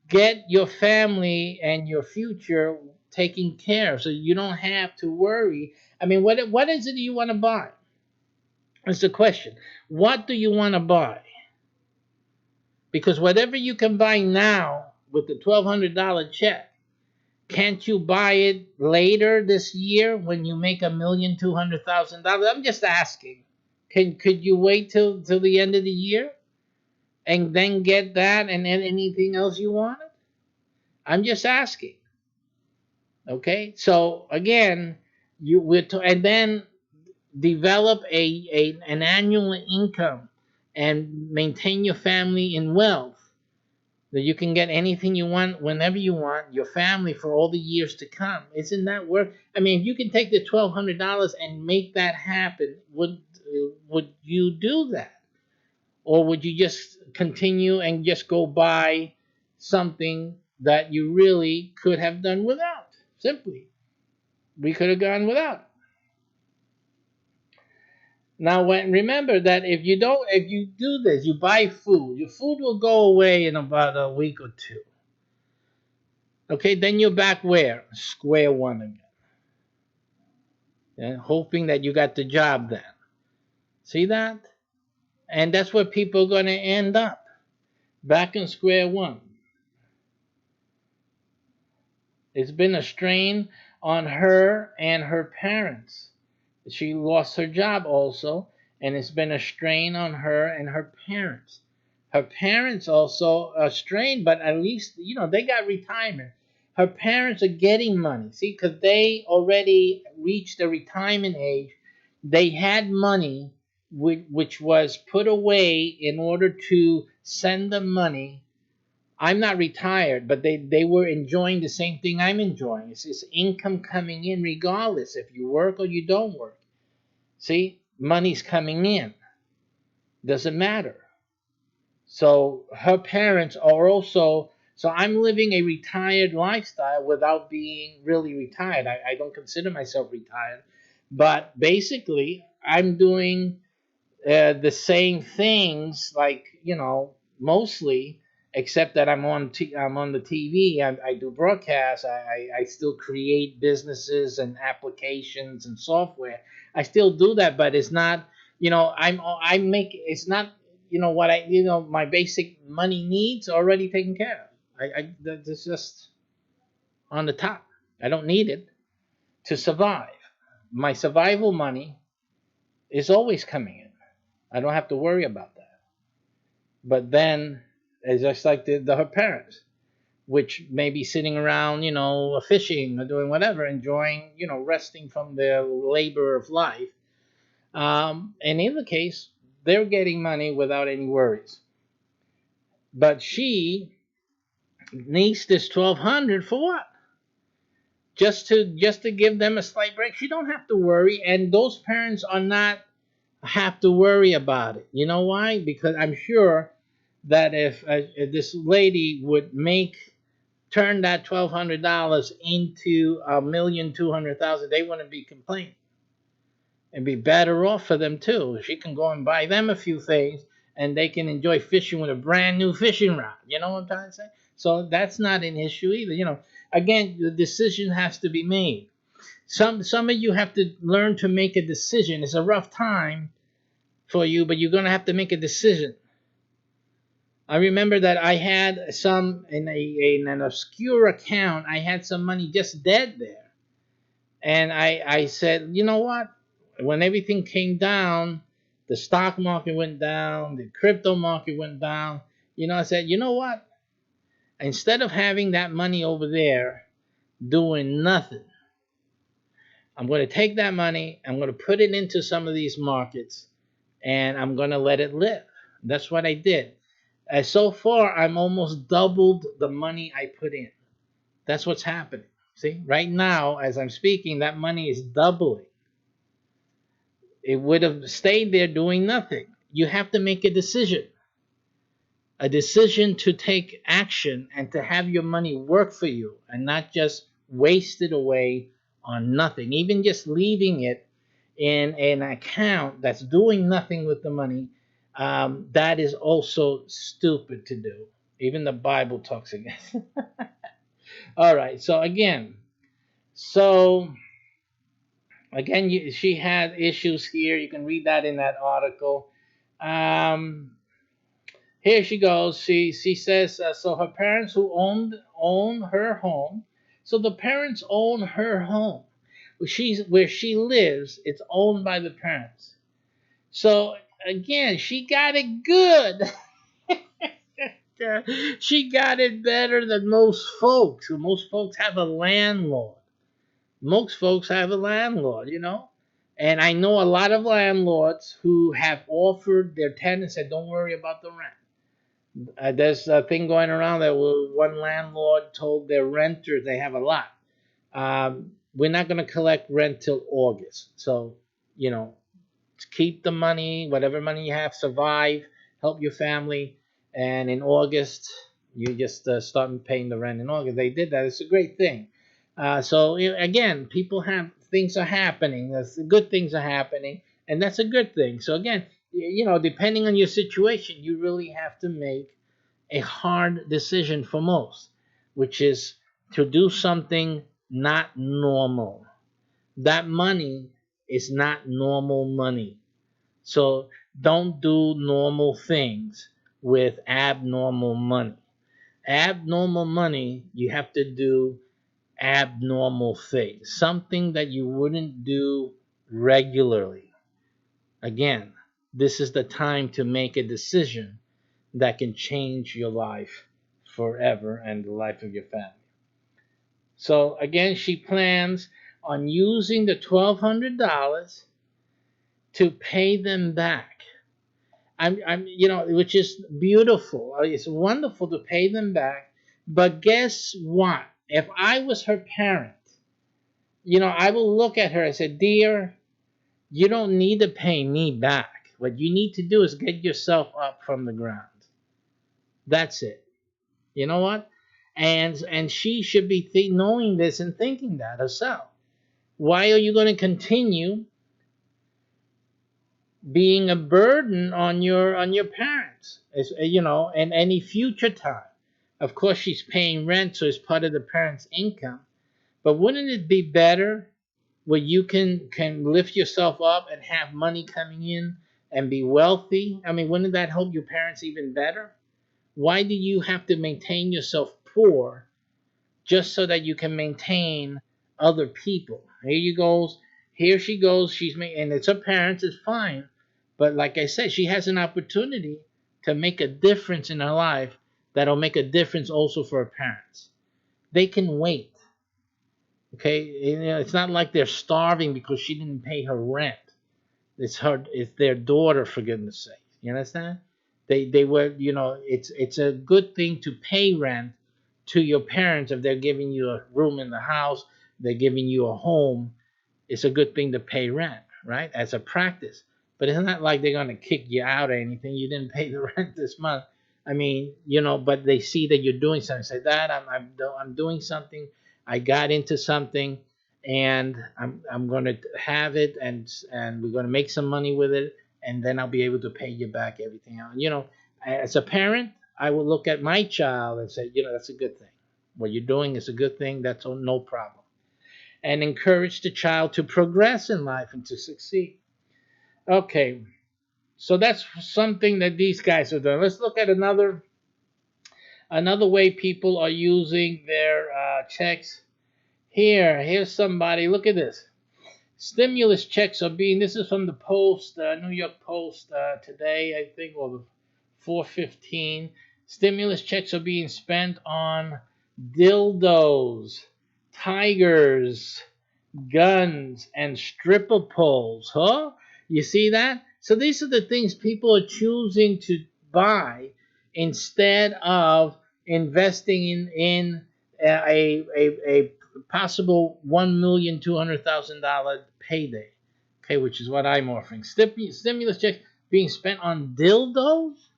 get your family and your future taken care of so you don't have to worry? I mean, what is it you want to buy? That's the question. What do you want to buy? Because whatever you can buy now with the $1,200 check, can't you buy it later this year when you make $1,200,000? I'm just asking. Could you wait till the end of the year and then get that and then anything else you wanted? I'm just asking. Okay, so again, and then develop an annual income and maintain your family in wealth that you can get anything you want whenever you want, your family for all the years to come. Isn't that worth? I mean, if you can take the $1,200 and make that happen, would you do that? Or would you just continue and just go buy something that you really could have done without? Simply, we could have gone without. Now, remember that if you do this, you buy food. Your food will go away in about a week or two. Okay, then you're back where? Square one again. Yeah, hoping that you got the job then. See that? And that's where people are going to end up. Back in square one. It's been a strain on her and her parents. She lost her job also, and it's been a strain on her and her parents. Her parents also are strained, but at least, they got retirement. Her parents are getting money, see, because they already reached the retirement age. They had money which was put away in order to send them money. I'm not retired, but they were enjoying the same thing I'm enjoying. It's this income coming in regardless if you work or you don't work. See, money's coming in. Doesn't matter. So her parents are also. So I'm living a retired lifestyle without being really retired. I don't consider myself retired, but basically I'm doing the same things, like, mostly, except that I'm on the TV. I do broadcasts. I still create businesses and applications and software. I still do that, but it's not. I make it's not. What my basic money needs already taken care of. That's just on the top. I don't need it to survive. My survival money is always coming in. I don't have to worry about that. But then it's just like her parents, which may be sitting around, fishing or doing whatever, enjoying, resting from their labor of life. And in the case, they're getting money without any worries. But she needs this 1,200 for what? Just to give them a slight break. She don't have to worry, and those parents are not have to worry about it. You know why? Because I'm sure that if this lady would turn that $1,200 into 1,200,000, they wouldn't be complaining. It'd be better off for them too. She can go and buy them a few things, and they can enjoy fishing with a brand new fishing rod. You know what I'm trying to say? So that's not an issue either. Again, the decision has to be made. Some of you have to learn to make a decision. It's a rough time for you, but you're gonna have to make a decision. I remember that I had some in an obscure account. I had some money just dead there, and I said, you know what? When everything came down, the stock market went down, the crypto market went down. I said, you know what? Instead of having that money over there doing nothing, I'm going to take that money. I'm going to put it into some of these markets, and I'm going to let it live. That's what I did. So far, I'm almost doubled the money I put in. That's what's happening. See, right now, as I'm speaking, that money is doubling. It would have stayed there doing nothing. You have to make a decision to take action and to have your money work for you and not just waste it away on nothing. Even just leaving it in an account that's doing nothing with the money, that is also stupid to do. Even the Bible talks against it. All right. So again, she had issues here. You can read that in that article. Um, Here she goes. She says so. Her parents who own her home. So the parents own her home. Where she lives. It's owned by the parents. So again, she got it good. She got it better than most folks. Most folks have a landlord. Most folks have a landlord. And I know a lot of landlords who have offered their tenants that don't worry about the rent. There's a thing going around that one landlord told their renters, they have a lot. We're not going to collect rent till August. So, keep the money, whatever money you have, survive. help your family, and in August you just start paying the rent in August. They did that. It's a great thing. So again, people have things are happening. Good things are happening, and that's a good thing. So again, depending on your situation, you really have to make a hard decision for most, which is to do something not normal. That money is not normal money. So don't do normal things with abnormal money. Abnormal money, you have to do abnormal things, something that you wouldn't do regularly. Again, this is the time to make a decision that can change your life forever and the life of your family. So again, she plans on using the $1,200 to pay them back. Which is beautiful. It's wonderful to pay them back. But guess what? If I was her parent, I will look at her and say, "Dear, you don't need to pay me back. What you need to do is get yourself up from the ground. That's it. You know what?" And she should be knowing this and thinking that herself. Why are you going to continue being a burden on your parents? And any future time. Of course, she's paying rent, so it's part of the parents' income. But wouldn't it be better where you can lift yourself up and have money coming in and be wealthy? I mean, wouldn't that help your parents even better? Why do you have to maintain yourself poor just so that you can maintain other people? Here she goes. And it's her parents. It's fine, but like I said, she has an opportunity to make a difference in her life that'll make a difference also for her parents. They can wait. Okay, it's not like they're starving because she didn't pay her rent. It's their daughter, for goodness sake. You understand? They were, it's a good thing to pay rent to your parents if they're giving you a room in the house, they're giving you a home. It's a good thing to pay rent, right? As a practice. But it's not like they're gonna kick you out or anything. You didn't pay the rent this month. I mean, but they see that you're doing something. Say that I'm doing something. I got into something, and I'm gonna have it, and we're gonna make some money with it, and then I'll be able to pay you back everything else. As a parent, I will look at my child and say, that's a good thing. What you're doing is a good thing. That's no problem. And encourage the child to progress in life and to succeed. Okay, so that's something that these guys are doing. Let's look at another way people are using their checks. Here's somebody. Look at this. Stimulus checks are being. This is from the Post, New York Post, today, I think, or the 4:15. Stimulus checks are being spent on dildos, tigers, guns, and stripper poles. Huh? You see that? So these are the things people are choosing to buy instead of investing in a possible $1,200,000 payday. Okay, which is what I'm offering. Stimulus checks being spent on dildos,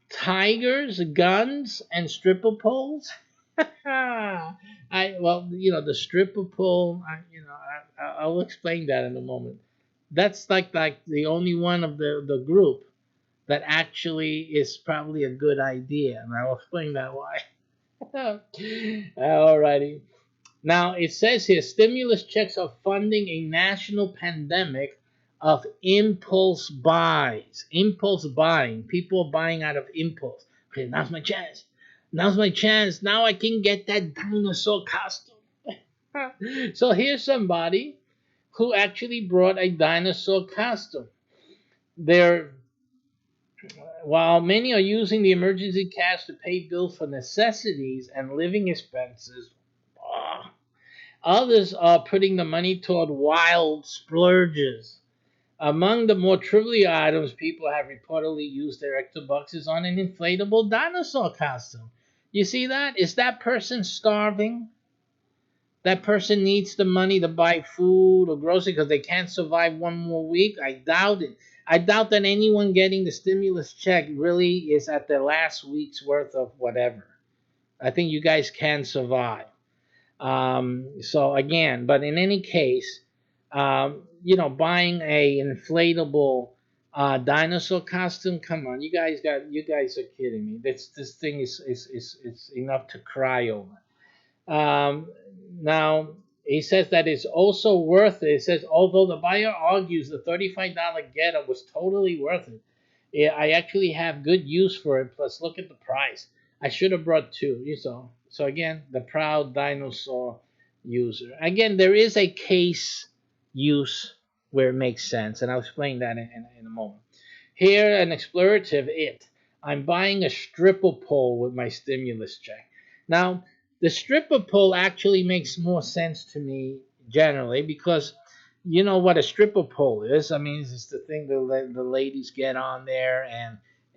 tigers, guns, and stripper poles. The stripper pole. I'll explain that in a moment. That's like the only one of the group that actually is probably a good idea, and I'll explain that why. Alrighty. Now it says here, stimulus checks are funding a national pandemic of impulse buys. Impulse buying. People are buying out of impulse. Okay, now's my chance. Now's my chance. Now I can get that dinosaur costume. So here's somebody who actually brought a dinosaur costume. They're While many are using the emergency cash to pay bills for necessities and living expenses, others are putting the money toward wild splurges. Among the more trivial items people have reportedly used their extra bucks is on an inflatable dinosaur costume. You see that? Is that person starving? That person needs the money to buy food or groceries because they can't survive one more week? I doubt it. I doubt that anyone getting the stimulus check really is at their last week's worth of whatever. I think you guys can survive. So again, but in any case, buying a inflatable dinosaur costume. Come on, you guys are kidding me. This thing is enough to cry over. Um, Now, he says that it's also worth it. It says, although the buyer argues the $35 getup was totally worth it, I actually have good use for it. Plus, look at the price. I should have brought two. So again, the proud dinosaur user. Again, there is a case use where it makes sense, and I'll explain that in a moment. Here, an explorative it. I'm buying a stripper pole with my stimulus check. Now, the stripper pole actually makes more sense to me generally because you know what a stripper pole is. I mean, it's the thing the ladies get on there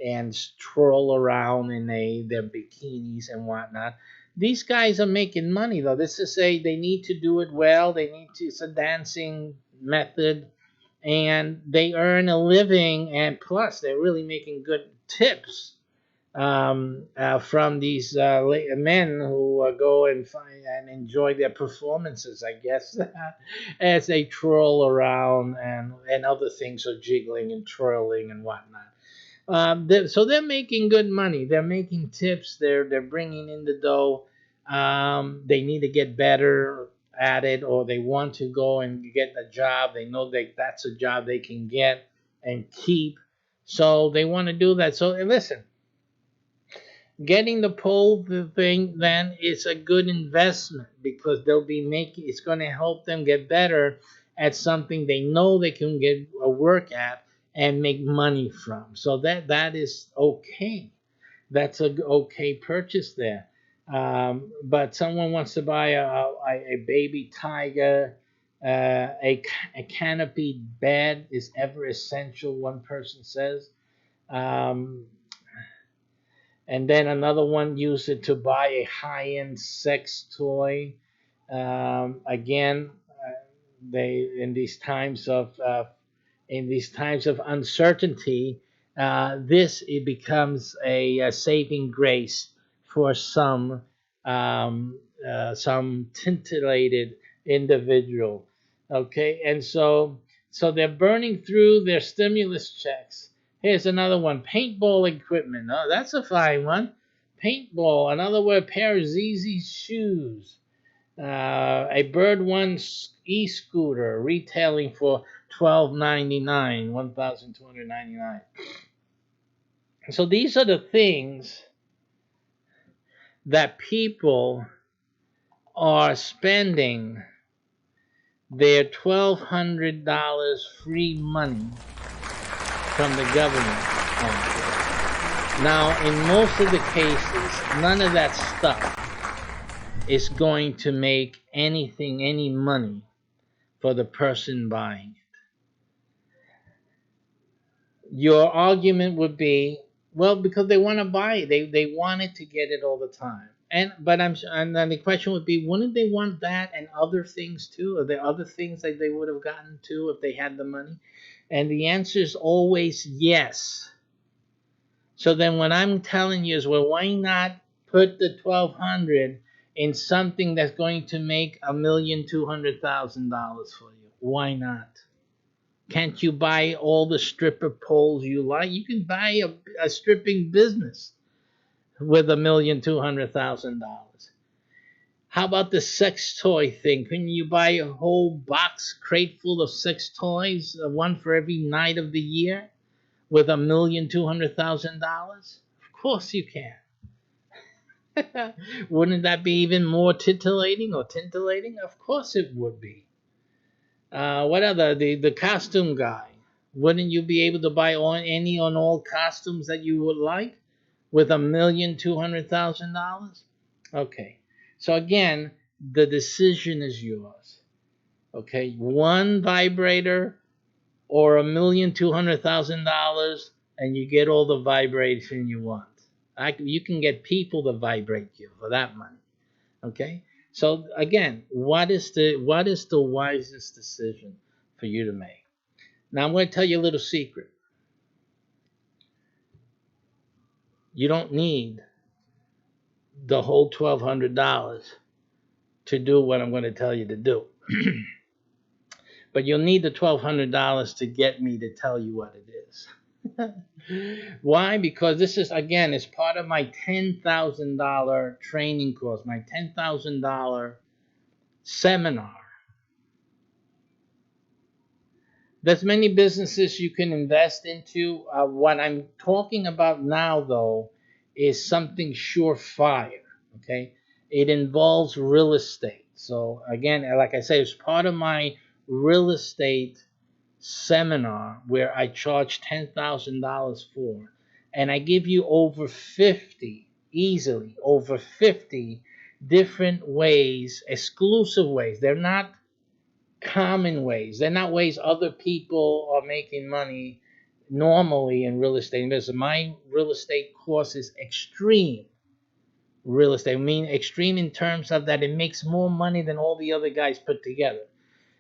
and twirl around in their bikinis and whatnot. These guys are making money though. This is they need to do it well. It's a dancing method and they earn a living, and plus they're really making good tips from these men who go and find and enjoy their performances, I guess, as they twirl around and other things are jiggling and twirling and whatnot. So they're making good money. They're making tips. They're bringing in the dough. They need to get better at it, or they want to go and get a job. They know that that's a job they can get and keep. So they want to do that. So listen, getting the pole thing then is a good investment because they'll be making. It's going to help them get better at something they know they can get a work at and make money from. So that is okay. That's a okay purchase there. But someone wants to buy a baby tiger. A canopied bed is ever essential, one person says. Um, and then another one used it to buy a high-end sex toy. Again, they in these times of uncertainty, this it becomes a saving grace for some titillated individual. Okay, and so they're burning through their stimulus checks. Here's another one: paintball equipment. Oh, that's a fine one. Paintball. Another word: pair of ZZ shoes. A Bird One e-scooter retailing for $12.99, $1,299. So these are the things that people are spending their $1,200 free money from the government on. Now, in most of the cases, none of that stuff is going to make any money for the person buying it. Your argument would be, well, because they want to buy it, they wanted to get it all the time. And then the question would be, wouldn't they want that and other things too? Are there other things that they would have gotten to if they had the money? And the answer is always yes. So then what I'm telling you is, well, why not put the 1,200 in something that's going to make $1,200,000 for you? Why not? Can't you buy all the stripper poles you like? You can buy a stripping business with $1,200,000. How about the sex toy thing? Can you buy a whole box crate full of sex toys, one for every night of the year, with $1,200,000? Of course you can. Wouldn't that be even more titillating or tintillating? Of course it would be. What other the costume guy? Wouldn't you be able to buy any on all costumes that you would like with $1,200,000? Okay, so again, the decision is yours. Okay, one vibrator or $1,200,000, and you get all the vibration you want. You can get people to vibrate you for that money. Okay, so again, what is the wisest decision for you to make? Now I'm going to tell you a little secret. You don't need the whole $1,200 to do what I'm going to tell you to do. But you'll need the $1,200 to get me to tell you what it is. Why? Because this is, again, it's part of my $10,000 training course, my $10,000 seminar. There's many businesses you can invest into. What I'm talking about now, though, is something surefire. Okay, it involves real estate. So again, like I say, it's part of my real estate seminar where I charge $10,000 for, and I give you over 50, easily over 50 different ways, exclusive ways. They're not common ways. They're not ways other people are making money normally in real estate business. My real estate course is extreme real estate. I mean extreme in terms of that it makes more money than all the other guys put together.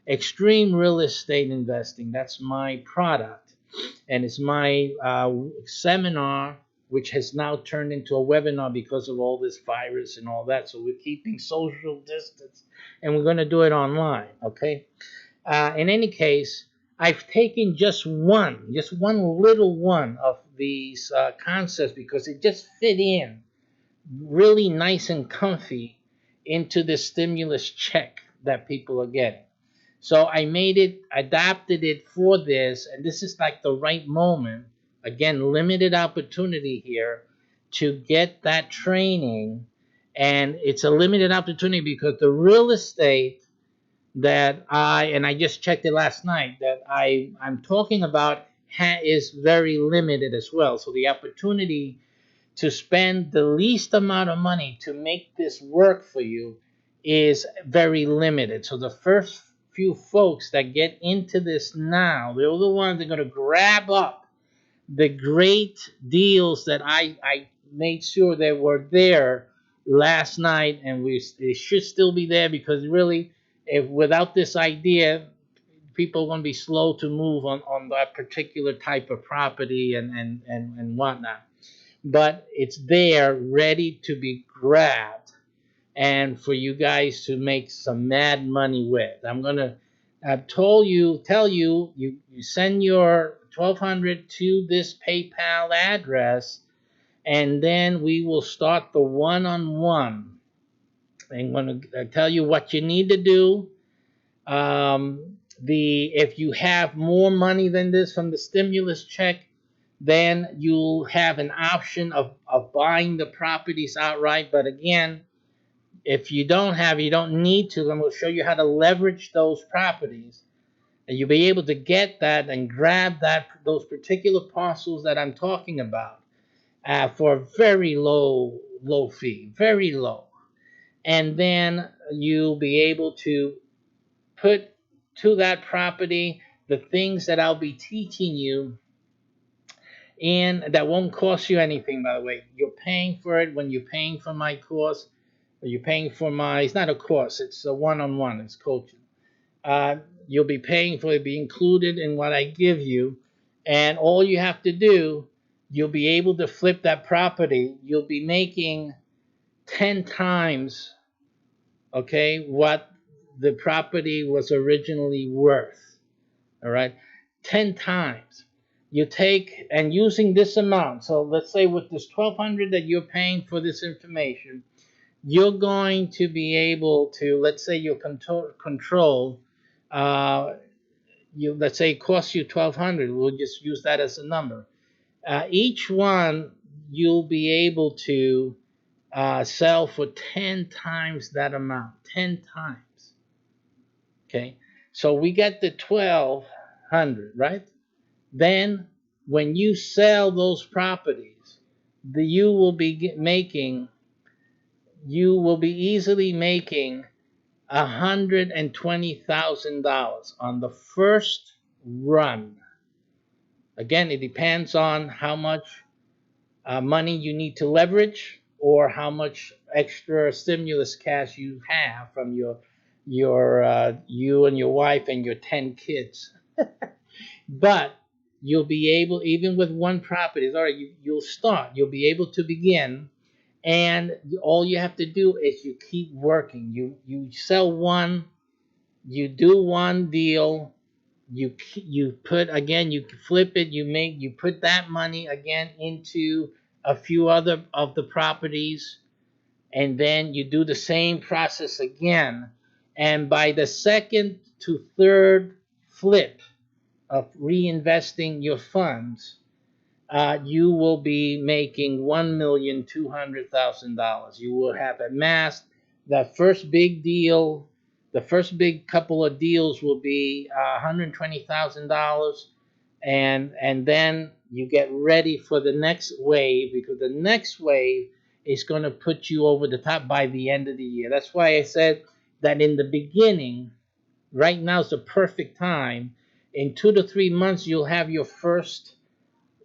Extreme real estate investing. That's my product, and it's my seminar, which has now turned into a webinar because of all this virus and all that. So we're keeping social distance, and we're going to do it online. Okay. In any case, I've taken just one little one of these concepts because it just fit in really nice and comfy into the stimulus check that people are getting. So I made it, adapted it for this, and this is like the right moment. Again, limited opportunity here to get that training, and it's a limited opportunity because the real estate that I just checked it last night, that I'm talking about is very limited as well. So the opportunity to spend the least amount of money to make this work for you is very limited. So the first few folks that get into this now, they're the ones that are going to grab up the great deals that I made sure that were there last night, and it should still be there because really, if without this idea, people are going to be slow to move on that particular type of property and whatnot. But it's there, ready to be grabbed, and for you guys to make some mad money with. I'm gonna tell you, you send your 1,200 to this PayPal address, and then we will start the one-on-one. I'm gonna tell you what you need to do. If you have more money than this from the stimulus check, then you'll have an option of buying the properties outright. But again, if you don't have, you don't need to. I'm going to show you how to leverage those properties, and you'll be able to get that and grab those particular parcels that I'm talking about for a very low fee, very low. And then you'll be able to put to that property the things that I'll be teaching you, and that won't cost you anything, by the way. You're paying for it when you're paying for my course. You're paying for it's not a course, it's a one-on-one, it's coaching. You'll be paying for it, be included in what I give you, and all you have to do, you'll be able to flip that property. You'll be making 10 times, okay, what the property was originally worth, all right? 10 times. You take, and using this amount, so let's say with this 1,200 that you're paying for this information, you're going to be able to, let's say your control, let's say it costs you 1,200. We'll just use that as a number. Each one you'll be able to sell for 10 times that amount. 10 times. Okay, so we get the 1,200, right? Then when you sell those properties, you will be easily making $120,000 on the first run. Again, it depends on how much money you need to leverage or how much extra stimulus cash you have from you and your wife and your 10 kids. But you'll be able, even with one property, all right, you'll start, you'll be able to begin, and all you have to do is you keep working. You sell one, you do one deal, you put again, you flip it, you put that money again into a few other of the properties, and then you do the same process again. And by the second to third flip of reinvesting your funds, you will be making $1,200,000. You will have amassed that first big deal. The first big couple of deals will be $120,000, and then you get ready for the next wave, because the next wave is going to put you over the top by the end of the year. That's why I said that in the beginning, right now is the perfect time. In 2 to 3 months, you'll have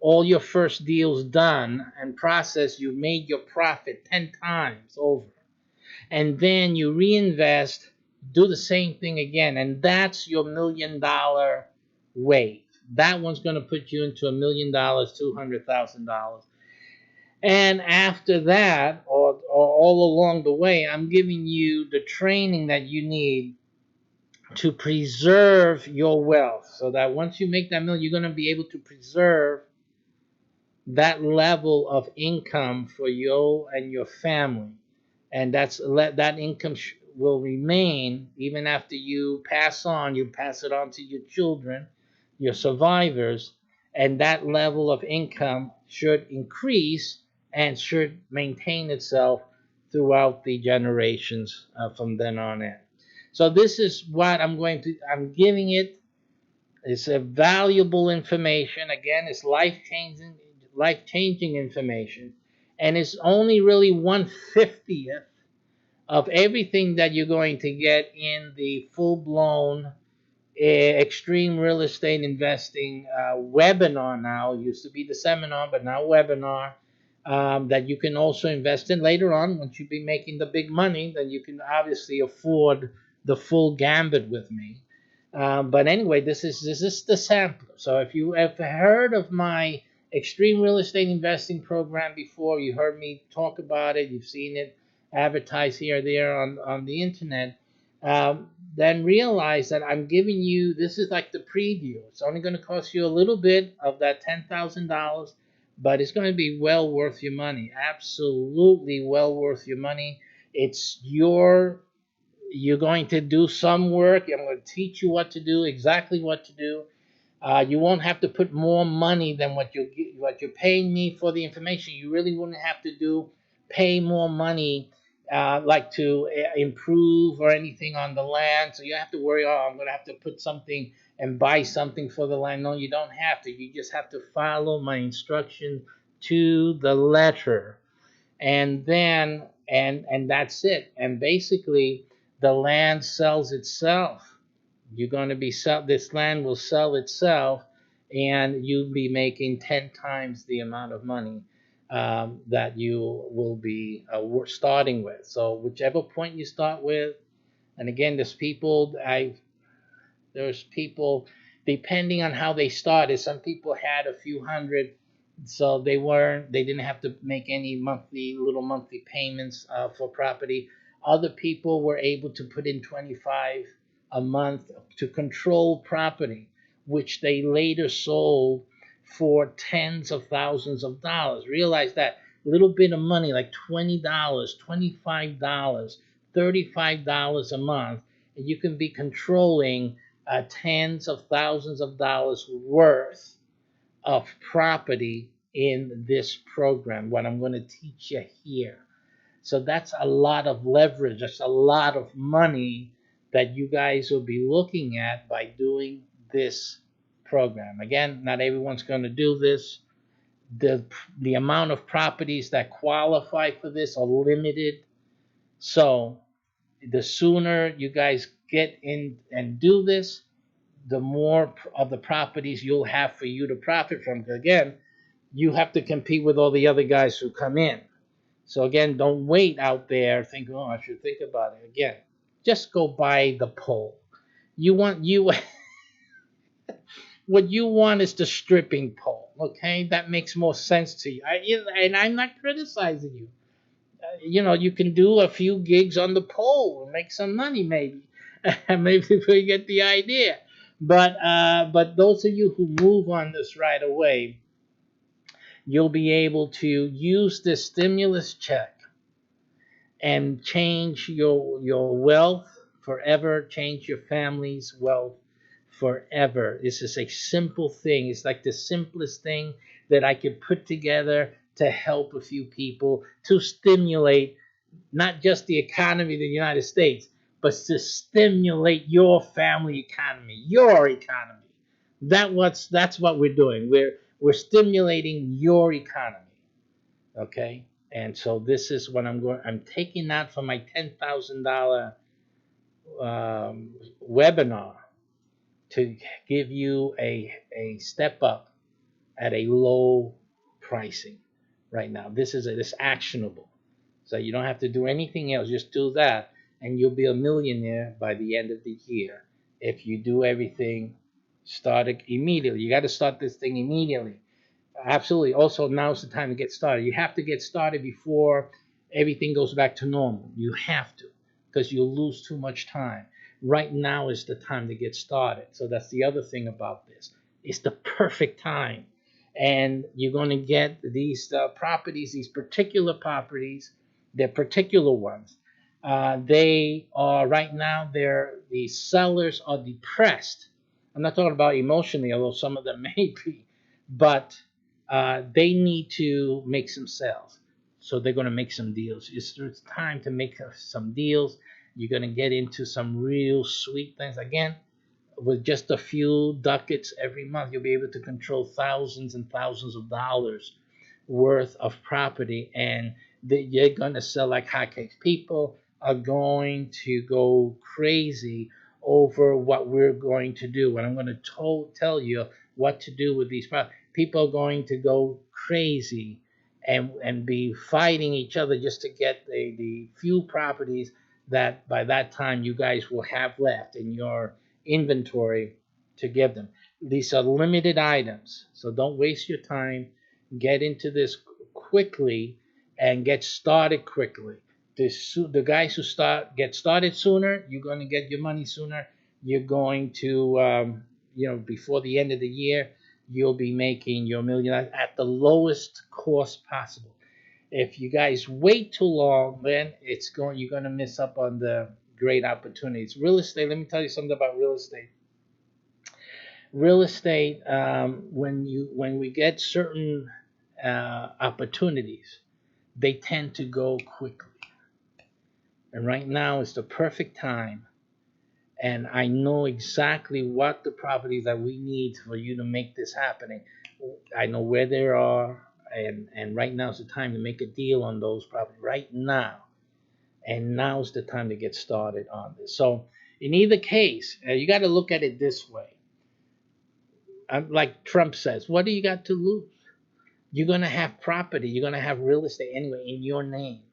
all your first deals done and processed. You made your profit 10 times over, and then you reinvest, do the same thing again, and that's your $1 million wave. That one's going to put you into $1 million, $200,000. And after that, or all along the way, I'm giving you the training that you need to preserve your wealth, so that once you make that million, you're going to be able to preserve that level of income for you and your family. And that income will remain even after you pass on. You pass it on to your children, your survivors, and that level of income should increase and should maintain itself throughout the generations from then on in. So this is what I'm giving it. It's a valuable information. Again, it's life changing information, and it's only really 1/50th of everything that you're going to get in the full blown extreme real estate investing webinar. Now, it used to be the seminar, but now webinar, that you can also invest in later on. Once you be making the big money, then you can obviously afford the full gambit with me. But anyway, this is the sampler. So if you have heard of my extreme real estate investing program before, you heard me talk about it, you've seen it advertised here or there on the internet, then realize that I'm giving you, this is like the preview. It's only going to cost you a little bit of that $10,000, but it's going to be well worth your money. Absolutely well worth your money. You're going to do some work. I'm going to teach you what to do, exactly what to do. You won't have to put more money than what you're paying me for the information. You really wouldn't have to pay more money, like to improve or anything on the land. So you have to worry, oh, I'm going to have to put something and buy something for the land. No, you don't have to. You just have to follow my instruction to the letter, and then and that's it. And basically, the land sells itself. You're going to be this land will sell itself, and you'll be making 10 times the amount of money that you will be starting with. So whichever point you start with, and again, there's people, depending on how they started. Some people had a few hundred, so they didn't have to make any little monthly payments for property. Other people were able to put in 25 a month to control property, which they later sold for tens of thousands of dollars. Realize that little bit of money, like $20, $25, $35 a month, and you can be controlling tens of thousands of dollars worth of property in this program, what I'm going to teach you here. So that's a lot of leverage. That's a lot of money that you guys will be looking at by doing this program. Again, not everyone's going to do this. The amount of properties that qualify for this are limited. So the sooner you guys get in and do this, the more of the properties you'll have for you to profit from. Again, you have to compete with all the other guys who come in. So again, don't wait out there thinking, oh, I should think about it. Again, just go by the poll. You want What you want is the stripping pole. Okay, that makes more sense to you. And I'm not criticizing you. You can do a few gigs on the pole and make some money, maybe. Maybe we get the idea. But those of you who move on this right away, you'll be able to use this stimulus check and change your wealth forever, change your family's wealth forever. This is a simple thing. It's like the simplest thing that I could put together to help a few people to stimulate not just the economy of the United States, but to stimulate your family economy, your economy. That's what we're doing. We're stimulating your economy. Okay, and so this is what I'm taking that from my $10,000 webinar to give you a step up at a low pricing right now. This actionable, so you don't have to do anything else. Just do that, and you'll be a millionaire by the end of the year if you do everything. Start it immediately. You got to start this thing immediately. Absolutely. Also, now's the time to get started. You have to get started before everything goes back to normal. You have to, because you'll lose too much time. Right now is the time to get started. So that's the other thing about this. It's the perfect time. And you're going to get these properties, these particular properties, they're particular ones. They are right now, the sellers are depressed. I'm not talking about emotionally, although some of them may be, but they need to make some sales. So they're going to make some deals. It's time to make some deals. You're going to get into some real sweet things. Again, with just a few ducats every month, you'll be able to control thousands and thousands of dollars worth of property, and you're going to sell like hotcakes. People are going to go crazy over what we're going to do. When I'm going to tell you what to do with these properties, people are going to go crazy and be fighting each other just to get the few properties that by that time you guys will have left in your inventory to give them. These are limited items, so don't waste your time. Get into this quickly and get started quickly. The guys who get started sooner, you're going to get your money sooner. You're going to, before the end of the year, you'll be making your million at the lowest cost possible. If you guys wait too long, then you're going to miss up on the great opportunities. Real estate. Let me tell you something about real estate. Real estate, when we get certain opportunities, they tend to go quickly. And right now is the perfect time. And I know exactly what the properties that we need for you to make this happening. I know where they are, and right now is the time to make a deal on those properties. Right now. And now's the time to get started on this. So in either case, you got to look at it this way. Like Trump says, what do you got to lose? You're going to have property. You're going to have real estate anyway in your name.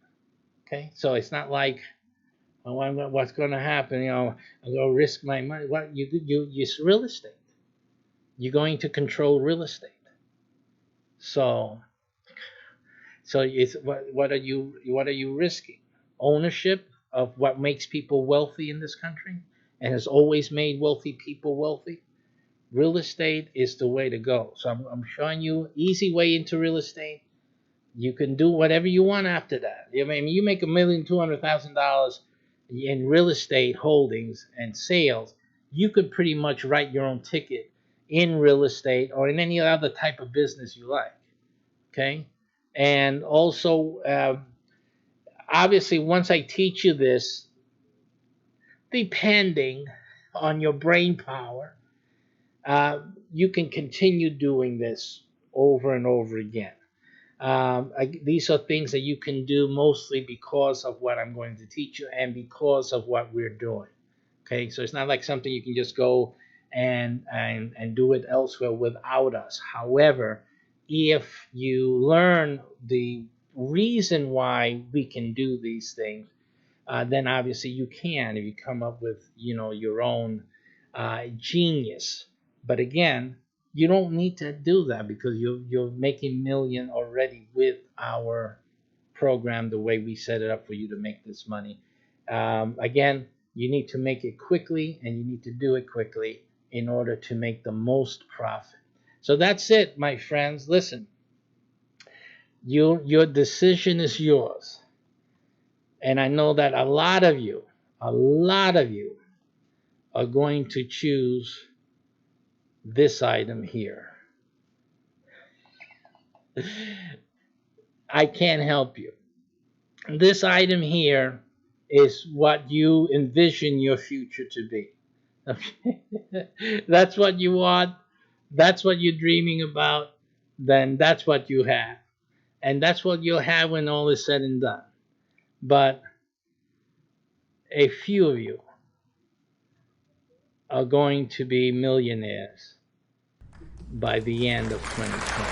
Okay? So it's not like, oh, what's going to happen? I'm going to risk my money. What it's real estate. You're going to control real estate. So it's what are you risking? Ownership of what makes people wealthy in this country and has always made wealthy people wealthy. Real estate is the way to go. So I'm showing you easy way into real estate. You can do whatever you want after that. I mean, you make $1,200,000 in real estate holdings and sales. You could pretty much write your own ticket in real estate or in any other type of business you like. Okay, and also obviously once I teach you this, depending on your brain power, you can continue doing this over and over again. These are things that you can do mostly because of what I'm going to teach you and because of what we're doing. Okay, so it's not like something you can just go and do it elsewhere without us. However, if you learn the reason why we can do these things, then obviously you can. If you come up with your own genius But again, you don't need to do that because you're making million already with our program, the way we set it up for you to make this money. Again, you need to make it quickly and you need to do it quickly in order to make the most profit. So that's it, my friends. Listen, your decision is yours. And I know that a lot of you are going to choose this item here. I can't help you. This item here is what you envision your future to be. Okay? That's what you want. That's what you're dreaming about. Then that's what you have. And that's what you'll have when all is said and done. But a few of you are going to be millionaires by the end of 2020.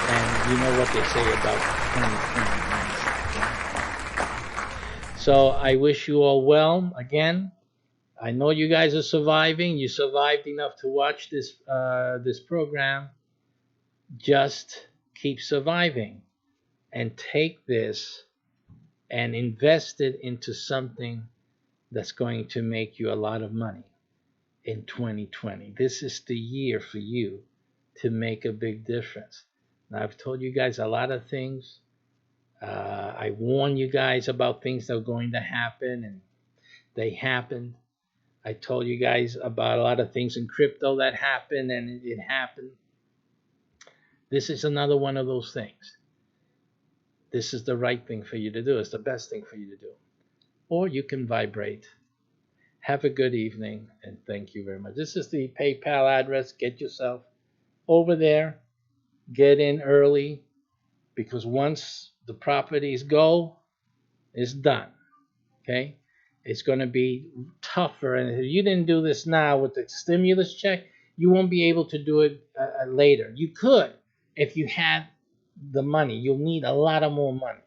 And you know what they say about 2020. So I wish you all well. Again, I know you guys are surviving. You survived enough to watch this program. Just keep surviving and take this and invest it into something that's going to make you a lot of money in 2020. This is the year for you to make a big difference. Now, I've told you guys a lot of things. I warn you guys about things that are going to happen, and they happened. I told you guys about a lot of things in crypto that happened, and it happened. This is another one of those things. This is the right thing for you to do. It's the best thing for you to do. Or you can vibrate. Have a good evening, and thank you very much. This is the PayPal address. Get yourself over there. Get in early, because once the properties go, it's done. Okay? It's going to be tougher. And if you didn't do this now with the stimulus check, you won't be able to do it later. You could if you had the money. You'll need a lot of more money.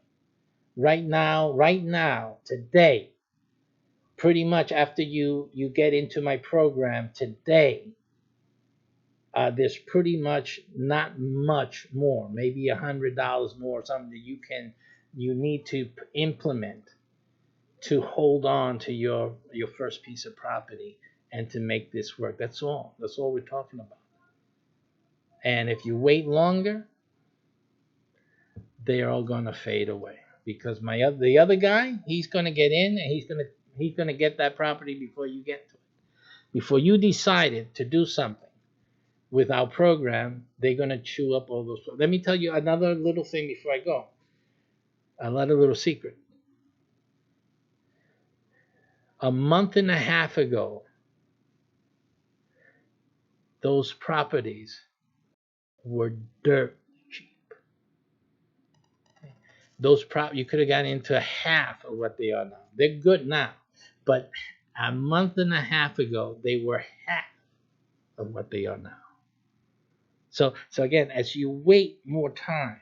Right now, today, pretty much after you get into my program today, there's pretty much not much more, maybe $100 more, something that you need to implement to hold on to your first piece of property and to make this work. That's all we're talking about. And if you wait longer, they're all going to fade away, because the other guy, he's going to get in, and he's going to get that property before you get to it. Before you decided to do something with our program, they're going to chew up all those. Let me tell you another little thing before I go. Another little secret. A month and a half ago, those properties were dirt cheap. You could have gotten into half of what they are now. They're good now, but a month and a half ago, they were half of what they are now. So again, as you wait more time,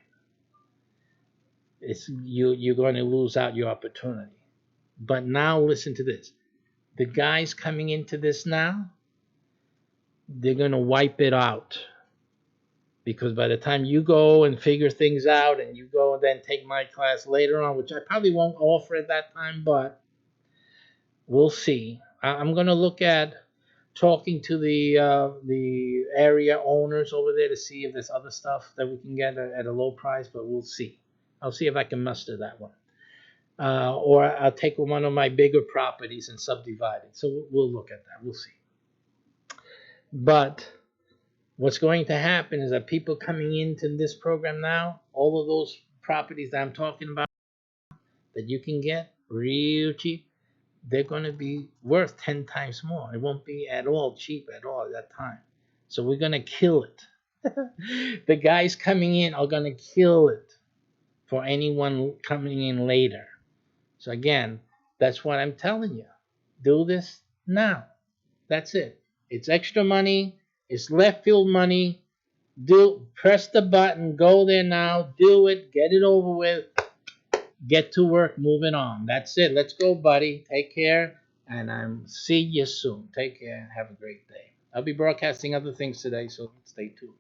you're going to lose out your opportunity. But now listen to this. The guys coming into this now, they're going to wipe it out. Because by the time you go and figure things out, and you go and then take my class later on, which I probably won't offer at that time, but we'll see. I'm going to look at talking to the area owners over there to see if there's other stuff that we can get at a low price, but we'll see. I'll see if I can muster that one. Or I'll take one of my bigger properties and subdivide it. So we'll look at that. We'll see. But what's going to happen is that people coming into this program now, all of those properties that I'm talking about that you can get real cheap, they're going to be worth 10 times more. It won't be at all cheap at all at that time. So we're going to kill it. The guys coming in are going to kill it for anyone coming in later. So again, that's what I'm telling you. Do this now. That's it. It's extra money. It's left field money. Press the button. Go there now. Do it. Get it over with. Get to work. Moving on. That's it. Let's go, buddy. Take care. And I'm see you soon. Take care. Have a great day. I'll be broadcasting other things today, so stay tuned.